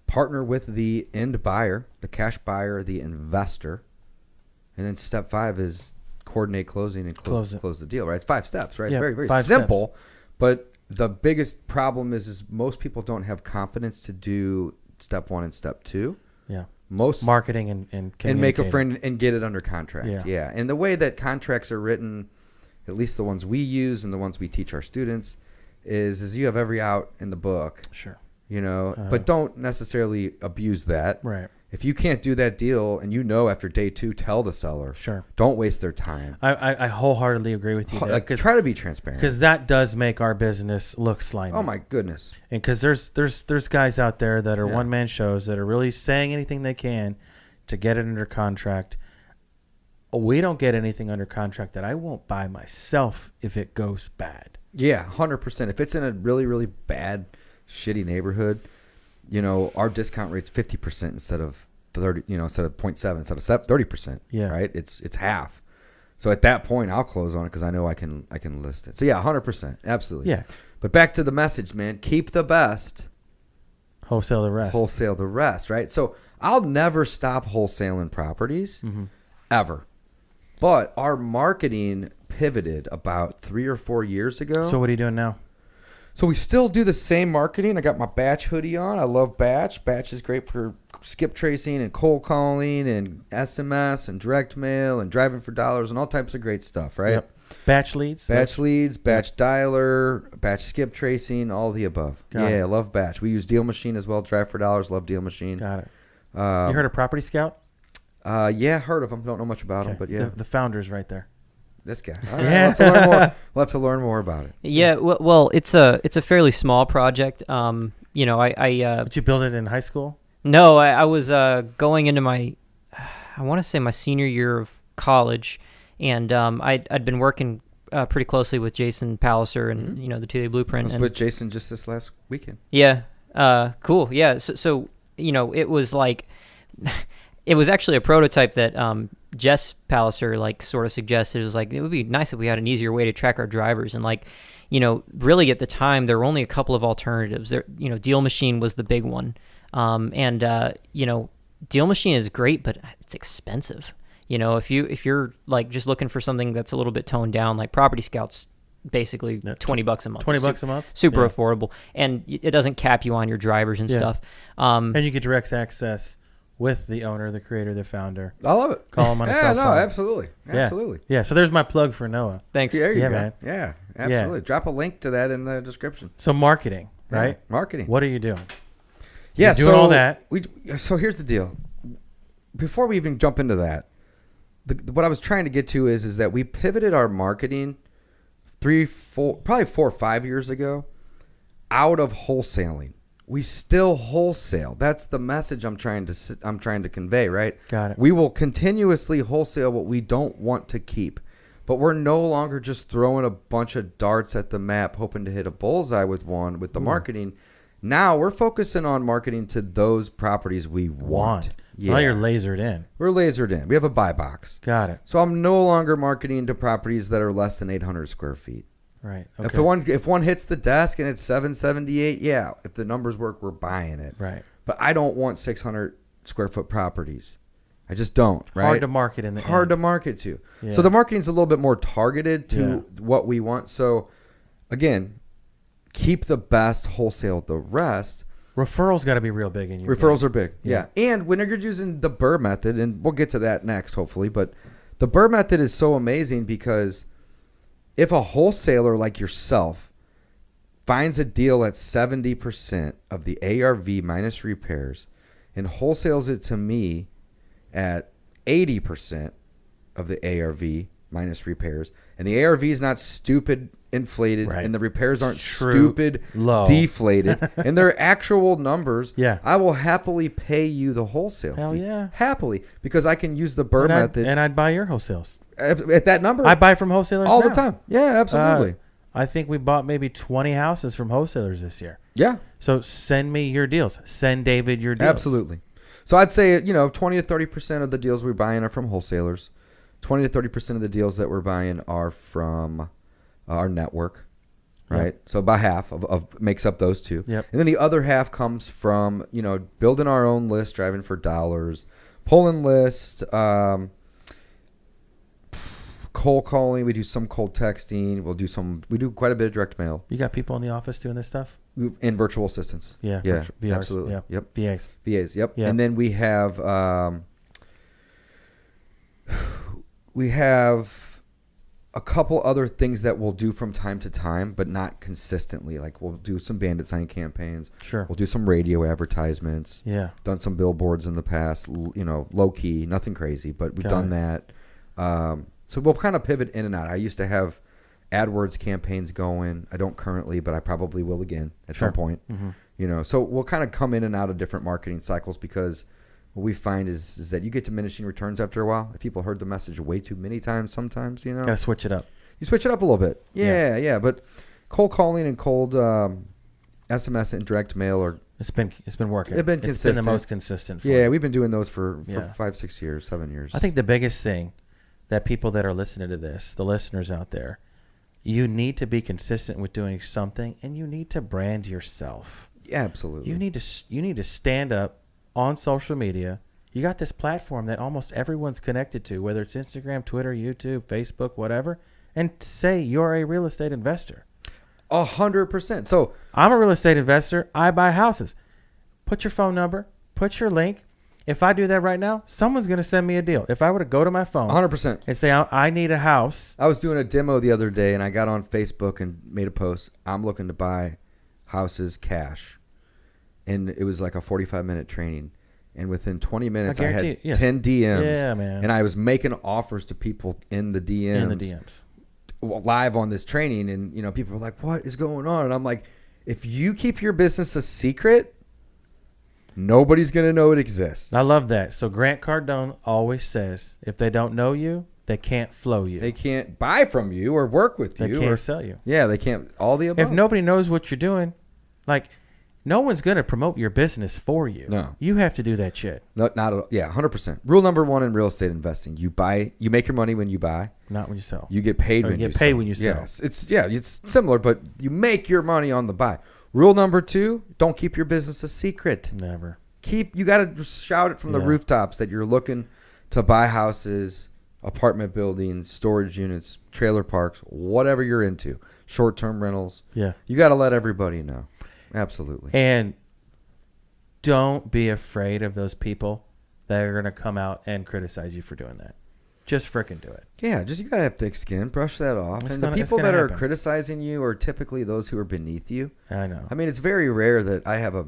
partner with the end buyer, the cash buyer, the investor. And then step 5 is coordinate closing and close the deal, right? It's 5 steps, right? Yeah, It's very, very 5 simple. steps. But the biggest problem is most people don't have confidence to do step 1 and step 2. Yeah. Most Marketing and make a communicating. friend and get it under contract. Yeah. And the way that contracts are written, at least the ones we use and the ones we teach our students, is you have every out in the book. Sure. But don't necessarily abuse that. Right. If you can't do that deal and after day 2, tell the seller. Sure. Don't waste their time. I wholeheartely agree with you there. Try to be transparent. Because that does make our business look slimy. Oh my goodness. And because there's guys out there that are one-man shows that are really saying anything they can to get it under contract. We don't get anything under contract that I won't buy myself if it goes bad. Yeah, 100%. If it's in a really, really bad, shitty neighborhood, our discount rate's 50% instead of 30, instead of 0.7, instead of 30%. Yeah. Right? It's half. So at that point, I'll close on it because I know I can list it. So yeah, 100%. Absolutely. Yeah. But back to the message, man. Keep the best. Wholesale the rest. Wholesale the rest, right? So I'll never stop wholesaling properties, ever. But our marketing pivoted about 3 or 4 years ago. So what are you doing now? So we still do the same marketing. I got my Batch hoodie on. I love Batch. Batch is great for skip tracing and cold calling and SMS and direct mail and driving for dollars and all types of great stuff, right? Yep. Batch leads? Batch leads, Batch dialer, Batch skip tracing, all the above. I love Batch. We use Deal Machine as well. Drive for dollars, love Deal Machine. Got it. You heard of Property Scout? Yeah, heard of them. Don't know much about them, but yeah. The founder's right there. This guy. All right, we'll have to learn more. We'll have to learn more about it. Yeah, well, it's a fairly small project. But you built it in high school? No, I was going into I want to say my senior year of college, and I'd been working pretty closely with Jason Palliser and the 2-Day Blueprint. I was with Jason just this last weekend. Yeah, cool. Yeah, so it was like it was actually a prototype that Jess Palliser sort of suggested. It was like, it would be nice if we had an easier way to track our drivers. And really at the time, there were only a couple of alternatives. There, Deal Machine was the big one. Deal Machine is great, but it's expensive. If you're just looking for something that's a little bit toned down, like Property Scout's basically $20 a month. $20 a month? Super affordable. And it doesn't cap you on your drivers and stuff. And you get direct access with the owner, the creator, the founder. I love it. Call him on a cell phone. Absolutely. Absolutely. Yeah, so there's my plug for Noah. Thanks. There you go. Man. Yeah, absolutely. Drop a link to that in the description. So marketing, right? Yeah, marketing. What are you doing? Yeah, You're doing all that. So here's the deal. Before we even jump into that, what I was trying to get to is that we pivoted our marketing 4 or 5 years ago out of wholesaling. we still wholesale. That's the message I'm trying to convey, right? Got it. We will continuously wholesale what we don't want to keep. But we're no longer just throwing a bunch of darts at the map hoping to hit a bullseye with the marketing. Now we're focusing on marketing to those properties we want. Now you're lasered in. We're lasered in. We have a buy box. Got it. So I'm no longer marketing to properties that are less than 800 square feet. Right. Okay. If one hits the desk and it's 778, yeah. If the numbers work, we're buying it. Right. But I don't want 600 square foot properties. I just don't. Right. Hard to market in the Hard end. to market to. Yeah. So the marketing's a little bit more targeted to what we want. So again, keep the best, wholesale the rest. Referrals got to be real big in your Referrals game. are big. Yeah. And when you're using the Burr method, and we'll get to that next, hopefully, but the Burr method is so amazing because if a wholesaler like yourself finds a deal at 70% of the ARV minus repairs and wholesales it to me at 80% of the ARV minus repairs, and the ARV is not stupid inflated, Right. and the repairs aren't True stupid low. deflated, and they're actual numbers, Yeah. I will happily pay you the wholesale Hell fee. yeah. Happily, because I can use the Burr And method I'd buy your wholesales. at that number I buy from wholesalers all now. the time. Yeah, absolutely. I think we bought maybe 20 houses from wholesalers this year. Yeah, So send me your deals. Send David your deals. absolutely. So I'd say 20 to 30% of the deals we're buying are from wholesalers. 20 to 30% of the deals that we're buying are from our network, right? Yep. So about half of makes up those two. Yep. And then the other half comes from building our own list, driving for dollars, pulling lists, cold calling. We do some cold texting. We do quite a bit of direct mail You got people in the office doing this stuff? and virtual assistants. Yeah. Yeah, VRs, absolutely. Yeah. Yep. VAs. VAs, yep. Yeah. And then we have a couple other things that we'll do from time to time, but not consistently. Like we'll do some bandit sign campaigns. Sure. We'll do some radio advertisements. Yeah. Done some billboards in the past, low key, nothing crazy, but we've Got done that. So we'll kind of pivot in and out. I used to have AdWords campaigns going. I don't currently, but I probably will again at some point. Mm-hmm. So we'll kind of come in and out of different marketing cycles because what we find is that you get diminishing returns after a while. If people heard the message way too many times, sometimes, Got to switch it up. you switch it up a little bit. Yeah. But cold calling and cold SMS and direct mail are. It's been working. They've been It's been consistent. the most consistent. For Yeah, me. we've been doing those for Yeah. 5, 6 years, 7 years. I think the biggest thing that people that are listening to this, the listeners out there, you need to be consistent with doing something, and you need to brand yourself. Yeah, absolutely. You need to stand up on social media. You got this platform that almost everyone's connected to, whether it's Instagram, Twitter, YouTube, Facebook, whatever, and say you're a real estate investor. 100%. So I'm a real estate investor. I buy houses. Put your phone number. Put your link. If I do that right now, someone's going to send me a deal. If I were to go to my phone 100%. and say, I need a house. I was doing a demo the other day, and I got on Facebook and made a post. I'm looking to buy houses cash. And it was like a 45-minute training. And within 20 minutes, I guarantee had it, yes. 10 DMs. Yeah, man. And I was making offers to people in the DMs. In the DMs. Live on this training. And, people were like, what is going on? And I'm like, if you keep your business a secret, nobody's going to know it exists. I love that. So Grant Cardone always says, if they don't know you, they can't flow you. They can't buy from you or work with They you. can't or, sell you. yeah, they can't. All the above. If nobody knows what you're doing, like, no one's going to promote your business for you. No. You have to do that shit. No, not at all. Yeah, 100%. Rule number 1 in real estate investing: you make your money when you buy. Not when you sell. You get paid Or when you you get paid sell. when you sell. Yes, it's similar, but you make your money on the buy. Rule number 2: don't keep your business a secret. Never. You got to shout it from the Yeah. rooftops that you're looking to buy houses, apartment buildings, storage units, trailer parks, whatever you're into, short-term rentals. Yeah. You got to let everybody know. Absolutely. And don't be afraid of those people that are going to come out and criticize you for doing that. Just frickin' do it. Yeah, you gotta have thick skin. Brush that off. It's and gonna- the it's people gonna that are happen. criticizing you are typically those who are beneath you. I know. I mean, it's very rare that I have a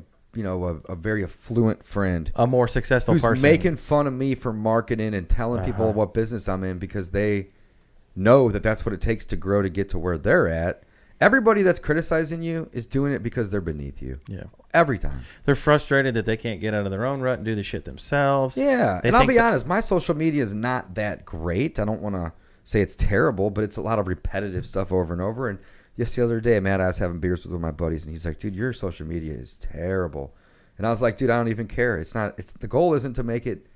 very affluent friend A more successful who's person. making fun of me for marketing and telling people Uh-huh. what business I'm in because they know that that's what it takes to grow to get to where they're at. Everybody that's criticizing you is doing it because they're beneath you. Yeah. Every time. They're frustrated that they can't get out of their own rut and do the shit themselves. Yeah. They And I'll think be honest, my social media is not that great. I don't want to say it's terrible, but it's a lot of repetitive stuff over and over. And just the other day, Matt, I was having beers with one of my buddies, and he's like, dude, your social media is terrible. And I was like, dude, I don't even care. The goal isn't to make it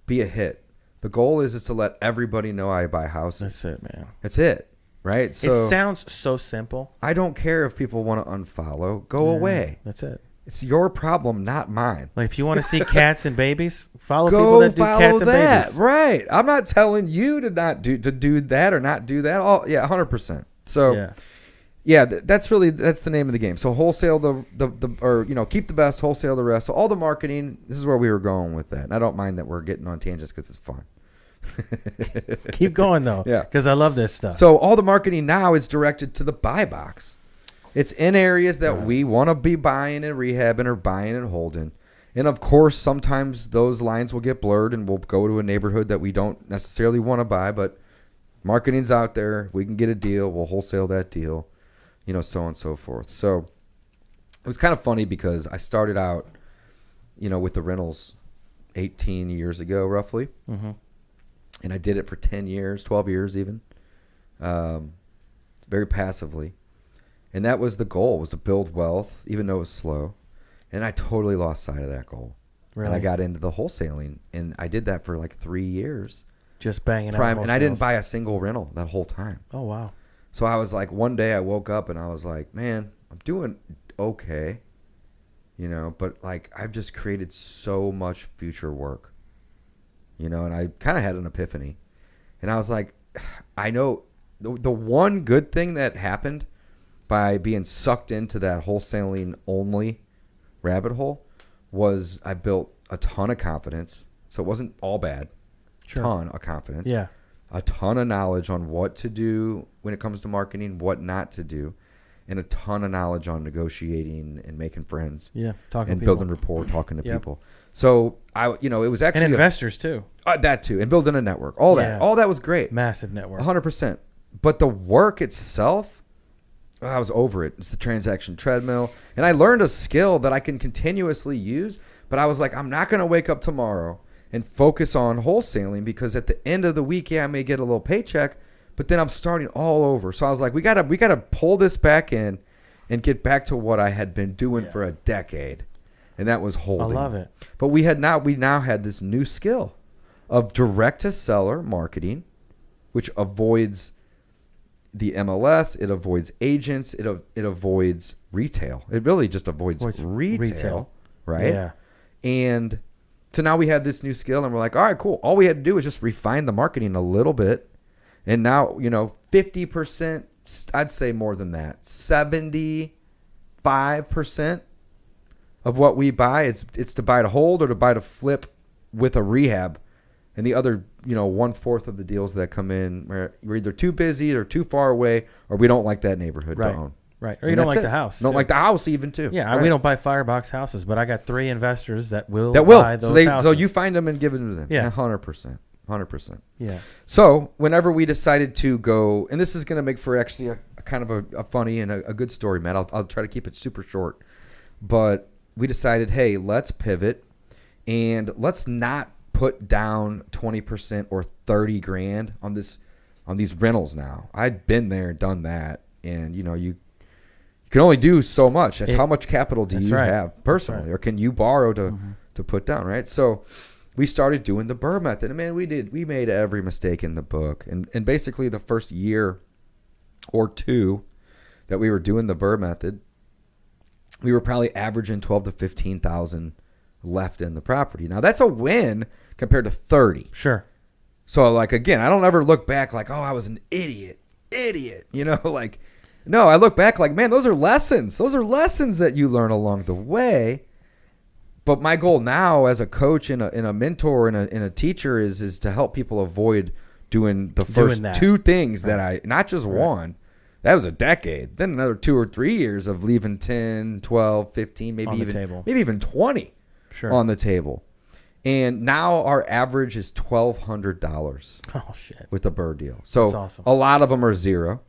be a hit. The goal is to let everybody know I buy houses. That's it, man. That's it. Right? So It sounds so simple. I don't care if people want to unfollow. Go away. That's it. It's your problem, not mine. Like, if you want to see cats and babies, follow Go people that do follow cats and that. babies. Right. I'm not telling you to do that or not do that. 100%. So that's the name of the game. So wholesale keep the best, wholesale the rest. So all the marketing, this is where we were going with that. And I don't mind that we're getting on tangents because it's fun. Keep going, though. Yeah. Because I love this stuff. So all the marketing now is directed to the buy box. It's in areas that we want to be buying and rehabbing or buying and holding. And of course, sometimes those lines will get blurred and we'll go to a neighborhood that we don't necessarily want to buy, but marketing's out there. We can get a deal. We'll wholesale that deal, so on and so forth. So it was kind of funny because I started out, with the rentals 18 years ago, roughly. Mm-hmm. And I did it for 10 years, 12 years even, very passively. And that was the goal, was to build wealth, even though it was slow. And I totally lost sight of that goal. Really? And I got into the wholesaling, and I did that for like 3 years. Just banging out And I didn't wholesales. buy a single rental that whole time. Oh, wow. So I was like, one day I woke up and I was like, man, I'm doing okay, but like I've just created so much future work, and I kind of had an epiphany. And I was like, I know the one good thing that happened by being sucked into that wholesaling only rabbit hole was I built a ton of confidence. So it wasn't all bad. Sure. Ton of confidence. Yeah. A ton of knowledge on what to do when it comes to marketing, what not to do, and a ton of knowledge on negotiating and making friends. Yeah. Talking And to people. building rapport, talking to Yep. people. So it was actually And investors, too. that too, and building a network. All that was great. Massive network. 100%. But the work itself, I was over it. It's the transaction treadmill. And I learned a skill that I can continuously use. But I was like, I'm not going to wake up tomorrow and focus on wholesaling because at the end of the week, I may get a little paycheck, but then I'm starting all over. So I was like, we gotta pull this back in and get back to what I had been doing for a decade. And that was holding. I love it. But we now had this new skill of direct to seller marketing, which avoids the MLS, it avoids agents, it avoids retail. It really just avoids retail, right? Yeah. And so now we have this new skill, and we're like, all right, cool. All we had to do was just refine the marketing a little bit. And now, 50%, I'd say more than that, 75% of what we buy, it's to buy to hold or to buy to flip with a rehab. And the other, 1/4 of the deals that come in, we're either too busy or too far away, or we don't like that neighborhood to own. Right. Or you don't like the house. Don't too. like the house even too. Yeah, right. we don't buy firebox houses, but I got 3 investors that will buy those houses. So you find them and give them to them. Yeah. 100%. 100%. Yeah. So whenever we decided to go, and this is going to make for actually a kind of a funny and a good story, Matt. I'll try to keep it super short. But we decided, hey, let's pivot and let's not put down 20% or 30 grand on these rentals now. I'd been there and done that, and you can only do so much. That's how much capital do you have personally, or can you borrow to put down, right? So we started doing the BRRRR method, and man, we made every mistake in the book, and basically the first year or two that we were doing the BRRRR method, we were probably averaging 12 to 15,000 left in the property. Now that's a win compared to 30. Sure. So like again, I don't ever look back like, oh, I was an idiot. No, I look back like, man, those are lessons. Those are lessons that you learn along the way. But my goal now as a coach and a mentor and a teacher is to help people avoid doing the first 2 things that I, not just one. That was a decade. Then another 2 or 3 years of leaving 10, 12, 15, maybe even 20 on the table. And now our average is $1,200 Oh, shit. with the BRRRR deal. So That's awesome. a lot of them are zero.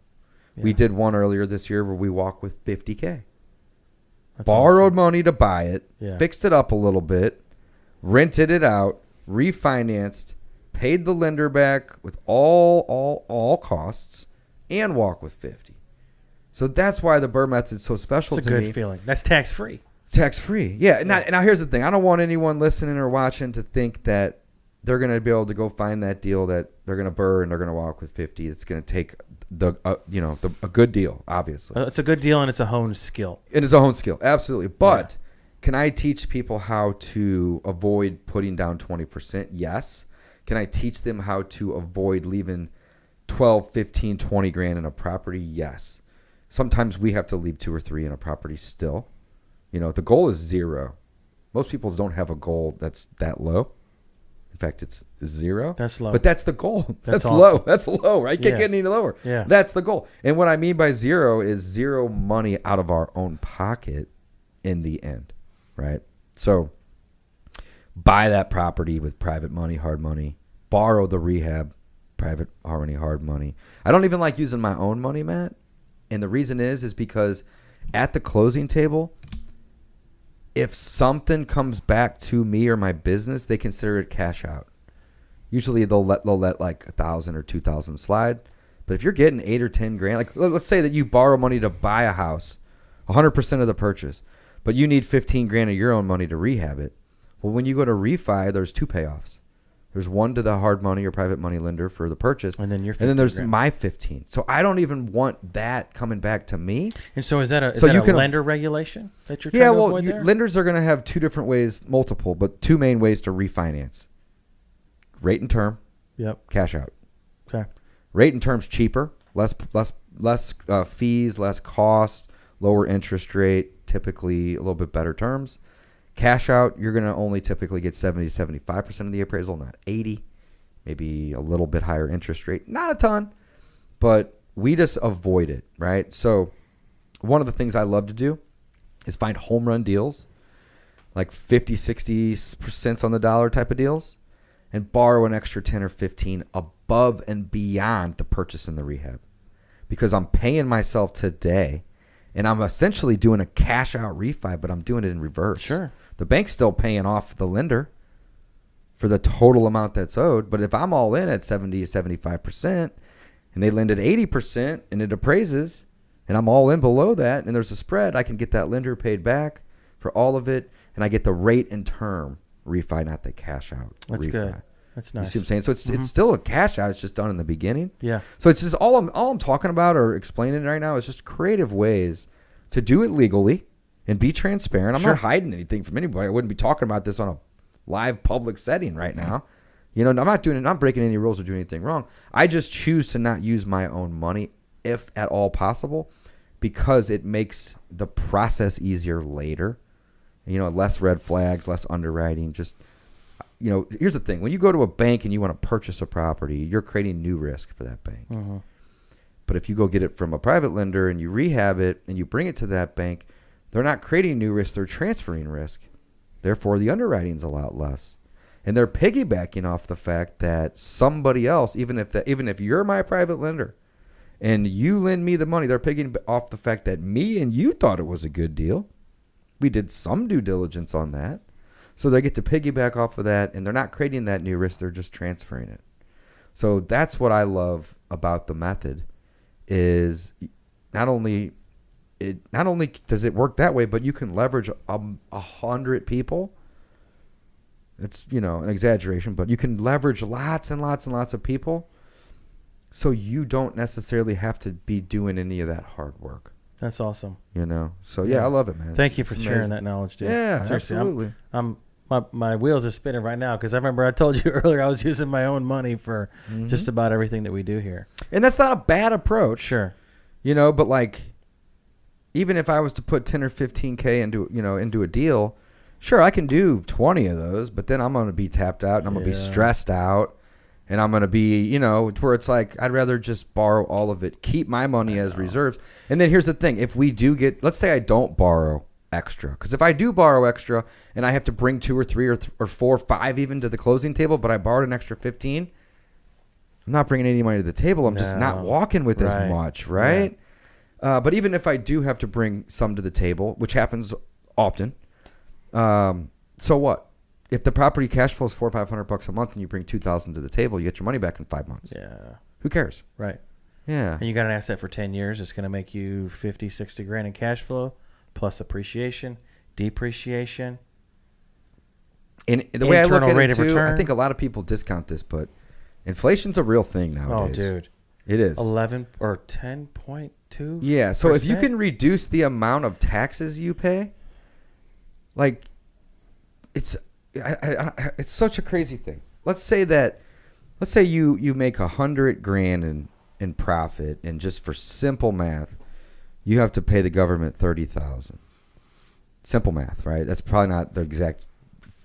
We did one earlier this year where we walked with $50K. That's Borrowed awesome. money to buy it, Yeah. fixed it up a little bit, rented it out, refinanced, paid the lender back with all costs, and walk with 50. So that's why the Burr method's so special It's to a me. good feeling. That's tax free. Tax free. Yeah. Now here's the thing. I don't want anyone listening or watching to think that they're going to be able to go find that deal that they're going to burr and they're going to walk with 50. It's going to take a good deal, obviously. It's a good deal and it's a honed skill. It is a honed skill. Absolutely. But can I teach people how to avoid putting down 20%? Yes. Can I teach them how to avoid leaving 12, 15, 20 grand in a property? Yes. Sometimes we have to leave 2 or 3 in a property still. The goal is 0. Most people don't have a goal that's that low. In fact, it's 0. That's low. But that's the goal. That's awesome. low. That's low, right? Can't Yeah. get any lower. Yeah. That's the goal. And what I mean by 0 is 0 money out of our own pocket in the end, right? So buy that property with private money, hard money. Borrow the rehab, private hard money. I don't even like using my own money, Matt. And the reason is because at the closing table, if something comes back to me or my business, they consider it cash out. Usually they'll let like 1,000 or 2,000 slide. But if you're getting 8 or 10 grand, like let's say that you borrow money to buy a house, 100% of the purchase, but you need 15 grand of your own money to rehab it. Well, when you go to refi, there's 2 payoffs. There's one to the hard money or private money lender for the purchase. And then your 15 and then there's grand. my 15. So I don't even want that coming back to me. And so is that a lender regulation that you're trying to avoid there? Lenders are going to have 2 different ways, multiple, but 2 main ways to refinance. Rate and term, Yep. cash out. Okay. Rate and term's cheaper, less fees, less cost, lower interest rate, typically a little bit better terms. Cash out, you're going to only typically get 70 to 75% of the appraisal, not 80. Maybe a little bit higher interest rate. Not a ton, but we just avoid it, right? So one of the things I love to do is find home run deals, like 50, 60% on the dollar type of deals, and borrow an extra 10 or 15 above and beyond the purchase and the rehab. Because I'm paying myself today, and I'm essentially doing a cash out refi, but I'm doing it in reverse. Sure. The bank's still paying off the lender for the total amount that's owed. But if I'm all in at 70 or 75% and they lend at 80% and it appraises and I'm all in below that and there's a spread, I can get that lender paid back for all of it. And I get the rate and term refi, not the cash out. That's refi. good. That's nice. You see what I'm saying? So it's still a cash out. It's just done in the beginning. Yeah. So it's just all I'm talking about or explaining right now is just creative ways to do it legally and be transparent. I'm Sure. not hiding anything from anybody. I wouldn't be talking about this on a live public setting right now. I'm not breaking any rules or doing anything wrong. I just choose to not use my own money if at all possible because it makes the process easier later. Less red flags, less underwriting. Just, here's the thing. When you go to a bank and you want to purchase a property, you're creating new risk for that bank. Mm-hmm. But if you go get it from a private lender and you rehab it and you bring it to that bank, they're not creating new risk, they're transferring risk. Therefore, the underwriting's a lot less. And they're piggybacking off the fact that somebody else, even if you're my private lender and you lend me the money, they're pigging off the fact that me and you thought it was a good deal. We did some due diligence on that. So they get to piggyback off of that, and they're not creating that new risk, they're just transferring it. So that's what I love about the method is not only does it work that way, but you can leverage 100 people. It's, an exaggeration, but you can leverage lots and lots and lots of people. So you don't necessarily have to be doing any of that hard work. That's awesome. So yeah, I love it, man. Thank you for sharing that knowledge, dude. Yeah, seriously, absolutely. My wheels are spinning right now because I remember I told you earlier I was using my own money for just about everything that we do here. And that's not a bad approach. Sure. But like, even if I was to put 10 or 15K into a deal, sure, I can do 20 of those, but then I'm going to be tapped out and I'm going to be stressed out and I'm going to be, where it's like, I'd rather just borrow all of it, keep my money as reserves. And then here's the thing. If we do let's say I don't borrow extra, because if I do borrow extra and I have to bring 2 or 3 or 4 or 5 even to the closing table, but I borrowed an extra 15, I'm not bringing any money to the table. I'm just not walking with as much, right? But even if I do have to bring some to the table, which happens often, so what? If the property cash flow is $400 or $500 a month and you bring $2,000 to the table, you get your money back in 5 months. Yeah. Who cares? Right. Yeah. And you got an asset for 10 years. It's going to make you 50, 60 grand in cash flow plus appreciation, depreciation. And the way I look Internal at rate it of too, return. I think a lot of people discount this, but inflation's a real thing Oh, nowadays. dude. It is. 11 or 10.2. Yeah. So if you can reduce the amount of taxes you pay, like it's such a crazy thing. Let's say you make $100,000 in profit, and just for simple math, you have to pay the government $30,000. Simple math, right? That's probably not the exact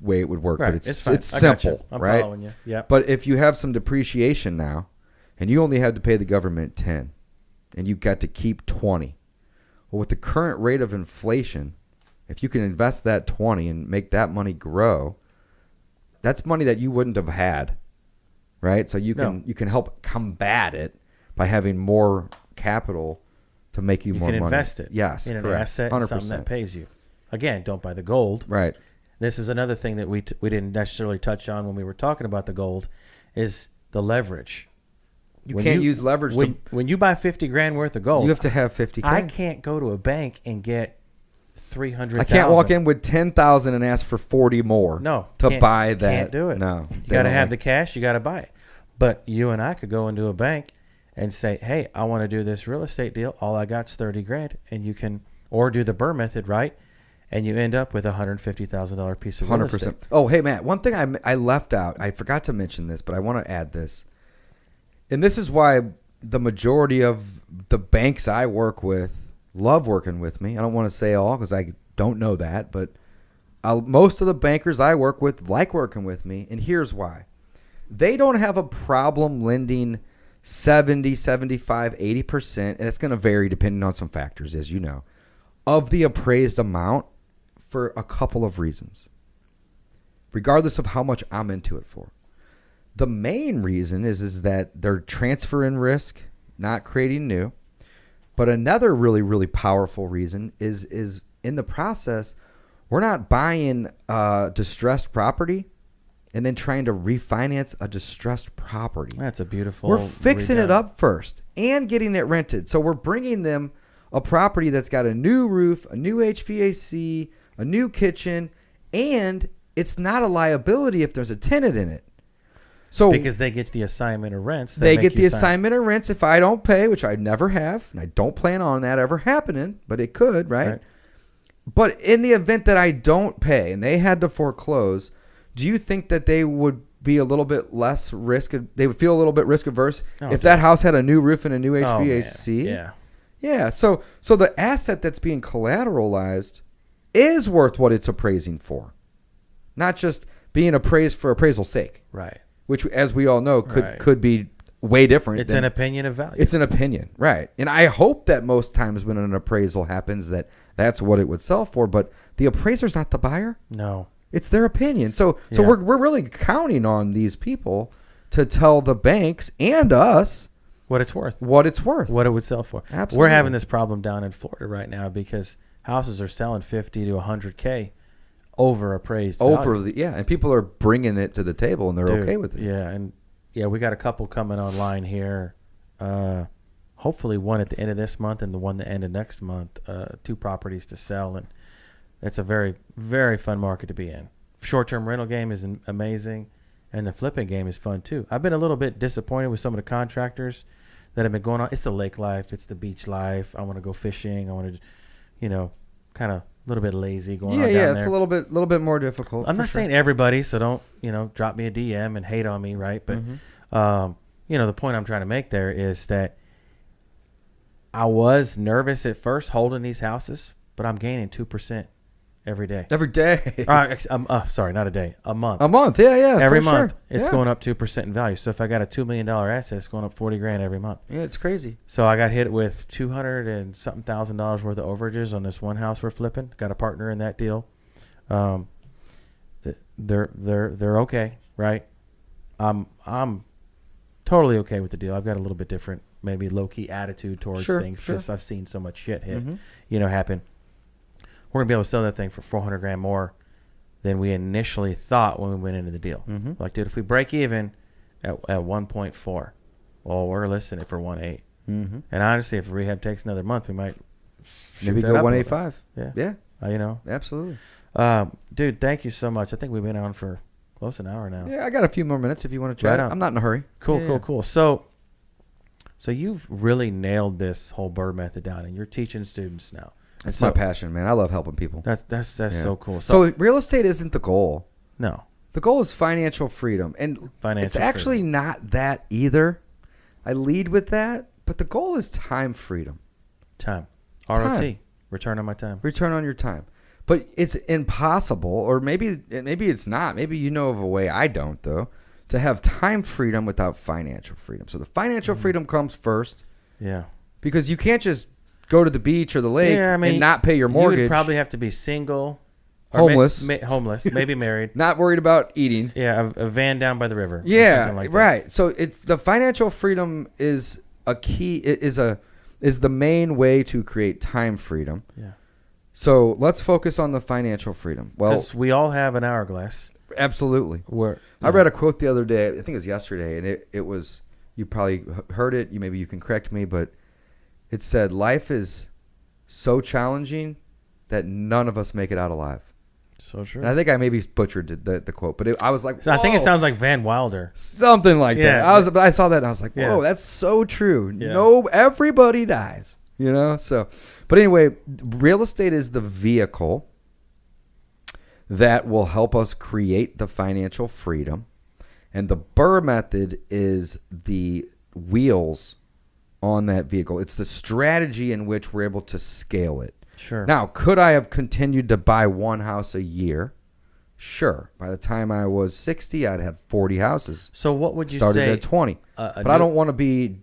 way it would work, Right. but it's fine. it's I got you. simple, I'm right? following you. Yep. But if you have some depreciation now, and you only had to pay the government 10, and you got to keep 20, well, with the current rate of inflation, if you can invest that 20 and make that money grow, that's money that you wouldn't have had, right? So you can help combat it by having more capital to make you more money. You can invest it. Yes, in an correct. asset, 100%. something that pays you. Again, don't buy the gold. Right. This is another thing that we didn't necessarily touch on when we were talking about the gold, is the leverage. You can't use leverage. When you buy 50 grand worth of gold, You have to have 50K. I can't go to a bank and get 300,000. I can't walk in with 10,000 and ask for 40 more. No, to can't- buy that. Can't do it. No, you got to have the cash. You got to buy it. But you and I could go into a bank and say, "Hey, I want to do this real estate deal. All I got's 30 grand," and you can, or do the Burr method, right? And you end up with $150,000 piece of real estate. 100%. Oh, hey, Matt, one thing I left out, I forgot to mention this, but I want to add this. And this is why the majority of the banks I work with love working with me. I don't want to say all because I don't know that, but most of the bankers I work with like working with me, and here's why. They don't have a problem lending 70, 75, 80%, and it's going to vary depending on some factors, as you know, of the appraised amount for a couple of reasons, regardless of how much I'm into it for. The main reason is that they're transferring risk, not creating new. But another really, really powerful reason is in the process, we're not buying distressed property and then trying to refinance a distressed property. That's a beautiful. We're fixing it redone. up first and getting it rented. So we're bringing them a property that's got a new roof, a new HVAC, a new kitchen, and it's not a liability if there's a tenant in it. So Because they get the assignment of rents. they make get you the sign. assignment of rents if I don't pay, which I never have, and I don't plan on that ever happening, but it could, right? But in the event that I don't pay and they had to foreclose, do you think that they would be a little bit less risk? They would feel a little bit risk averse if that house had a new roof and a new HVAC? Yeah. Yeah. So the asset that's being collateralized is worth what it's appraising for, not just being appraised for appraisal's sake. Right. Which, as we all know, Right. could be way different. It's an opinion of value. It's an opinion, right? And I hope that most times when an appraisal happens, that's what it would sell for. But the appraiser's not the buyer; No. it's their opinion. So Yeah. we're really counting on these people to tell the banks and us What it's worth. what it's worth. What it would sell for. Absolutely. We're having this problem down in Florida right now because houses are selling 50 to 100K over appraised value. And people are bringing it to the table and they're Dude, okay with it. Yeah, and we got a couple coming online here. Hopefully one at the end of this month and the one at the end of next month. 2 properties to sell, and it's a very, very fun market to be in. Short-term rental game is amazing, and the flipping game is fun too. I've been a little bit disappointed with some of the contractors that have been going on. It's the lake life, it's the beach life. I want to go fishing. I want to, kind of a little bit lazy going on down there. It's a little bit more difficult. I'm not saying everybody, so don't, drop me a DM and hate on me, right? But, the point I'm trying to make there is that I was nervous at first holding these houses, but I'm gaining 2% every day. Every day. Sorry, not a day, a month. A month, yeah. Every for month, sure. it's Yeah. going up 2% in value. So if I got a $2 million asset, it's going up 40 grand every month. Yeah, it's crazy. So I got hit with $200 and something thousand worth of overages on this one house we're flipping. Got a partner in that deal. They're okay, right? I'm totally okay with the deal. I've got a little bit different maybe low-key attitude towards Sure, things sure. because I've seen so much shit hit, Mhm. happen. We're going to be able to sell that thing for $400,000 more than we initially thought when we went into the deal. Mhm. Like, dude, if we break even at 1.4, well, we're listing it for 1.8. Mhm. And honestly, if rehab takes another month, we might Maybe shoot that go up a little 185. bit. Yeah, absolutely. Dude, thank you so much. I think we've been on for close to an hour now. Yeah, I got a few more minutes if you want to Right chat. on. I'm not in a hurry. Cool, Yeah, cool, yeah. cool. So you've really nailed this whole Bird method down, and you're teaching students now. And That's so my passion, man. I love helping people. That's Yeah. so cool. So real estate isn't the goal. No, The goal is financial freedom. And Financial it's actually freedom. not that either. I lead with that, but the goal is time freedom. time, ROT, Time. return on my time. Return on your time. But it's impossible, or maybe it's not. Maybe you know of a way, I don't, though, to have time freedom without financial freedom. So the financial freedom comes first Yeah, because you can't just go to the beach or the lake and not pay your mortgage. You would probably have to be single, or Homeless. homeless, maybe married. not worried about eating. Yeah, a van down by the river. or Yeah, something like that. right. So it's the financial freedom is a key. Is the main way to create time freedom. Yeah, So let's focus on the financial freedom. Well, because we all have an hourglass. absolutely. Where I read a quote the other day. I think it was yesterday, and it was, you probably heard it. Maybe you can correct me, but it said, "Life is so challenging that none of us make it out alive." so true. And I think I maybe butchered the quote, but I was like, I think it "Whoa." sounds like Van Wilder. Something like Yeah. that. But I saw that and I was like, Yeah. whoa, that's so true. Yeah. No, everybody dies, So, but anyway, real estate is the vehicle that will help us create the financial freedom, and the Burr method is the wheels on that vehicle. It's the strategy in which we're able to scale it. Sure. Now, could I have continued to buy one house a year? Sure. By the time I was 60, I'd have 40 houses. So what would you Started say? at 20. But I don't want to be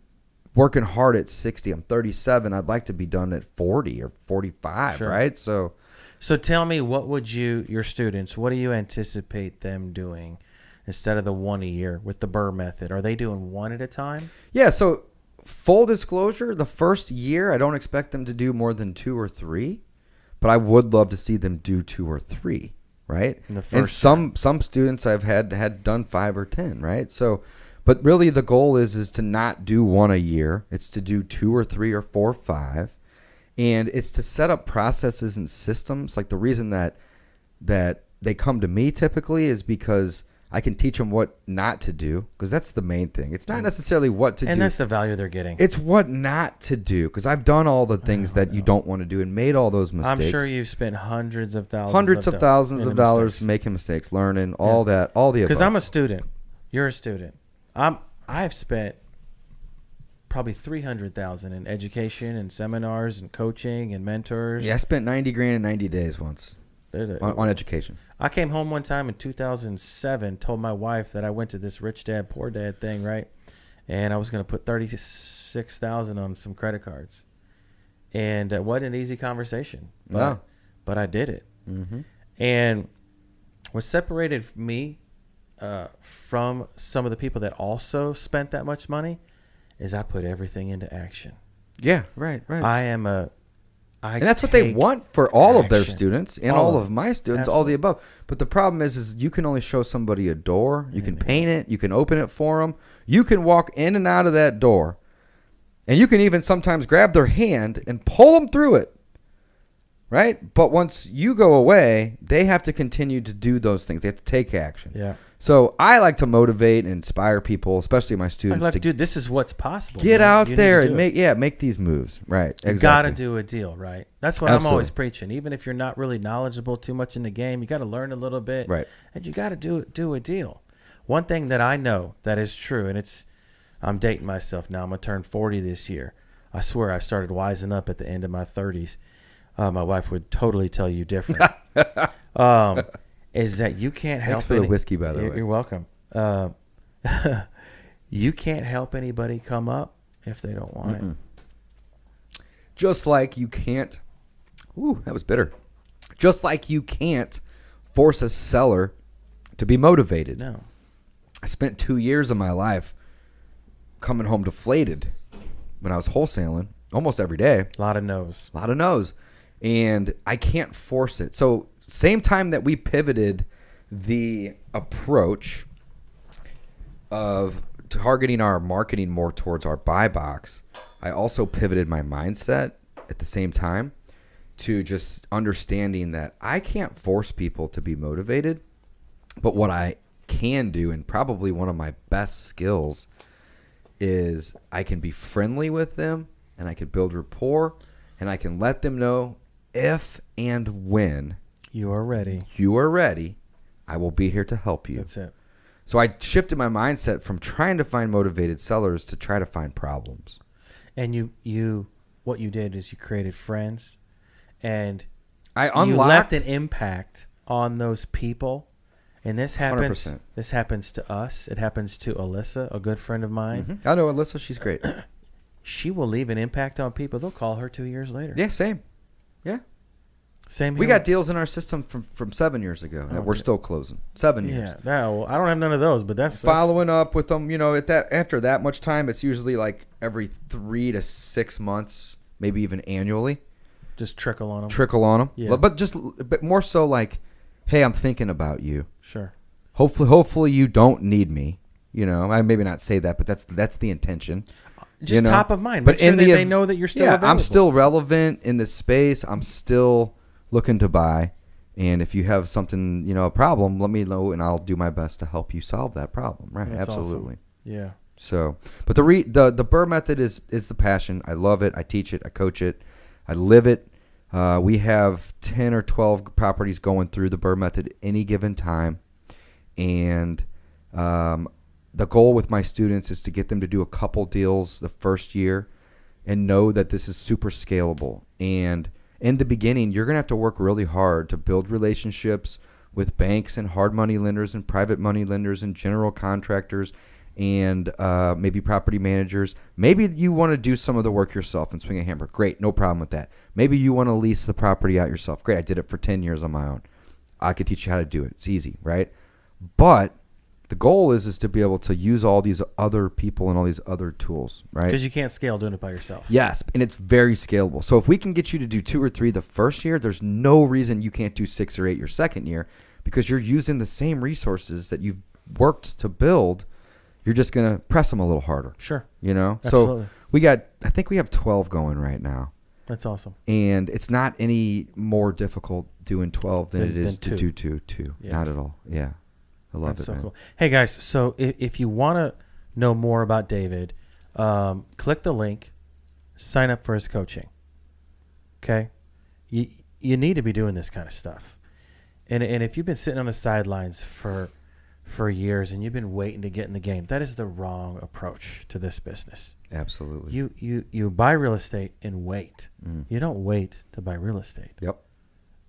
working hard at 60. I'm 37. I'd like to be done at 40 or 45, Sure. right? So tell me, what would your students, what do you anticipate them doing instead of the one a year with the Burr method? Are they doing one at a time? yeah, so full disclosure, the first year, I don't expect them to do more than 2 or 3, but I would love to see them do 2 or 3, right? In the And first some students I've had done 5 or 10, right? So, but really the goal is to not do one a year. It's to do 2 or 3 or 4 or 5. And it's to set up processes and systems. Like the reason that they come to me typically is because I can teach them what not to do, because that's the main thing. It's not necessarily what to do. And that's the value they're getting. It's what not to do, because I've done all the things that you don't want to do and made all those mistakes. I'm sure you've spent hundreds of thousands of dollars mistakes. making mistakes, learning, all the above. Because I'm a student. You're a student. I've spent probably $300,000 in education and seminars and coaching and mentors. I spent $90,000 in 90 days once on education. I came home one time in 2007, told my wife that I went to this rich dad, poor dad thing, right? And I was going to put $36,000 on some credit cards. And it wasn't an easy conversation. But I did it. Mm-hmm. And what separated me from some of the people that also spent that much money is I put everything into action. Yeah, right. And that's what they want for all of their students and all of my students, all the above. But the problem is you can only show somebody a door. You can paint it. You can open it for them. You can walk in and out of that door. And you can even sometimes grab their hand and pull them through it. Right? But once you go away, they have to continue to do those things. They have to take action. Yeah. So I like to motivate and inspire people, especially my students, to dude, this is what's possible. get man. out You there need to and do it. make these moves. Right. You Exactly. got to do a deal, right? That's what I'm always Absolutely. preaching. Even if you're not really knowledgeable too much in the game, you got to learn a little bit. Right. And you got to do a deal. One thing that I know that is true, and I'm dating myself now. I'm going to turn 40 this year. I swear I started wising up at the end of my 30s. My wife would totally tell you different. Is that you can't help Thanks for the whiskey, by the way. You're welcome. You can't help anybody come up if they don't want it. Just like you can't. Ooh, that was bitter. Just like you can't force a seller to be motivated. No. I spent 2 years of my life coming home deflated when I was wholesaling almost every day. A lot of no's. A lot of no's. And I can't force it. So same time that we pivoted the approach of targeting our marketing more towards our buy box, I also pivoted my mindset at the same time to just understanding that I can't force people to be motivated, but what I can do, and probably one of my best skills, is I can be friendly with them and I can build rapport and I can let them know if and when You are ready. I will be here to help you. That's it. So I shifted my mindset from trying to find motivated sellers to try to find problems. And what you did is you created friends, and I you unlocked left an impact on those people. And this happens. 100%. This happens to us. It happens to Alyssa, a good friend of mine. Mm-hmm. I know Alyssa. She's great. She will leave an impact on people. They'll call her 2 years later. Yeah, same. Yeah. Same here. We got deals in our system from 7 years ago that we're still closing. 7 years. Yeah. No, I don't have none of those, but that's Following up with them, after that much time, it's usually like every 3 to 6 months, maybe even annually. just trickle on them. Trickle on them. Yeah. But more so like, hey, I'm thinking about you. Sure. Hopefully you don't need me. I maybe not say that, but that's the intention. Just top of mind. But Make sure in that the they know that you're still available. I'm still relevant in this space. I'm still looking to buy. And if you have something, a problem, let me know, and I'll do my best to help you solve that problem. Right? That's Absolutely. awesome. Yeah. So, but the Burr method is the passion. I love it. I teach it. I coach it. I live it. We have 10 or 12 properties going through the Burr method at any given time, and the goal with my students is to get them to do a couple deals the first year, and know that this is super scalable. And in the beginning, you're going to have to work really hard to build relationships with banks and hard money lenders and private money lenders and general contractors and maybe property managers. Maybe you want to do some of the work yourself and swing a hammer. Great, no problem with that. Maybe you want to lease the property out yourself. Great, I did it for 10 years on my own. I could teach you how to do it. It's easy, right? But the goal is to be able to use all these other people and all these other tools, right? Because you can't scale doing it by yourself. Yes, and it's very scalable. So if we can get you to do 2 or 3 the first year, there's no reason you can't do 6 or 8 your second year, because you're using the same resources that you've worked to build. You're just going to press them a little harder. Sure. So I think we have 12 going right now. That's awesome. And it's not any more difficult doing 12 than it is to do 2. Yeah. Not at all. Yeah. I love That's it, so man. cool. Hey guys, so if you want to know more about David, click the link, sign up for his coaching. Okay, you need to be doing this kind of stuff, and if you've been sitting on the sidelines for years and you've been waiting to get in the game, that is the wrong approach to this business. Absolutely. You buy real estate and wait. Mm. You don't wait to buy real estate. Yep.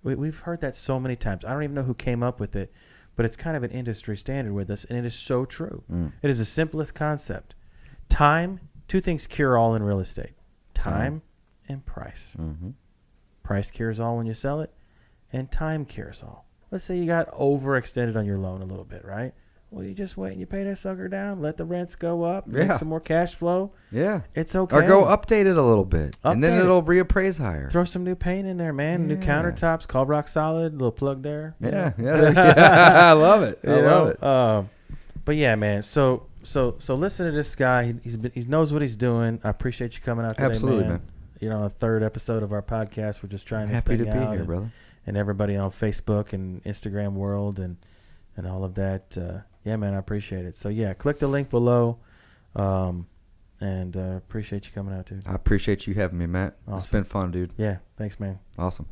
We've heard that so many times. I don't even know who came up with it, but it's kind of an industry standard with us, and it is so true. Mm. It is the simplest concept. Time, 2 things cure all in real estate: time and price. Mm-hmm. Price cures all when you sell it, and time cures all. Let's say you got overextended on your loan a little bit, right? Well, you just wait and you pay that sucker down, let the rents go up, make some more cash flow. Yeah. It's okay. Or go update it a little bit, and then Update it. it'll reappraise higher. Throw some new paint in there, man. New Yeah. countertops, called Rock Solid, little plug there. Yeah. I love it. I love it. But yeah, man. So listen to this guy. He knows what he's doing. I appreciate you coming out today, Absolutely, man. A 3rd episode of our podcast. We're just trying to Happy stay to be out here, brother. and everybody on Facebook and Instagram world and all of that. Yeah, man, I appreciate it. So yeah, click the link below, and appreciate you coming out too. I appreciate you having me, Matt. It's Awesome. been fun, dude. Yeah, thanks, man. Awesome.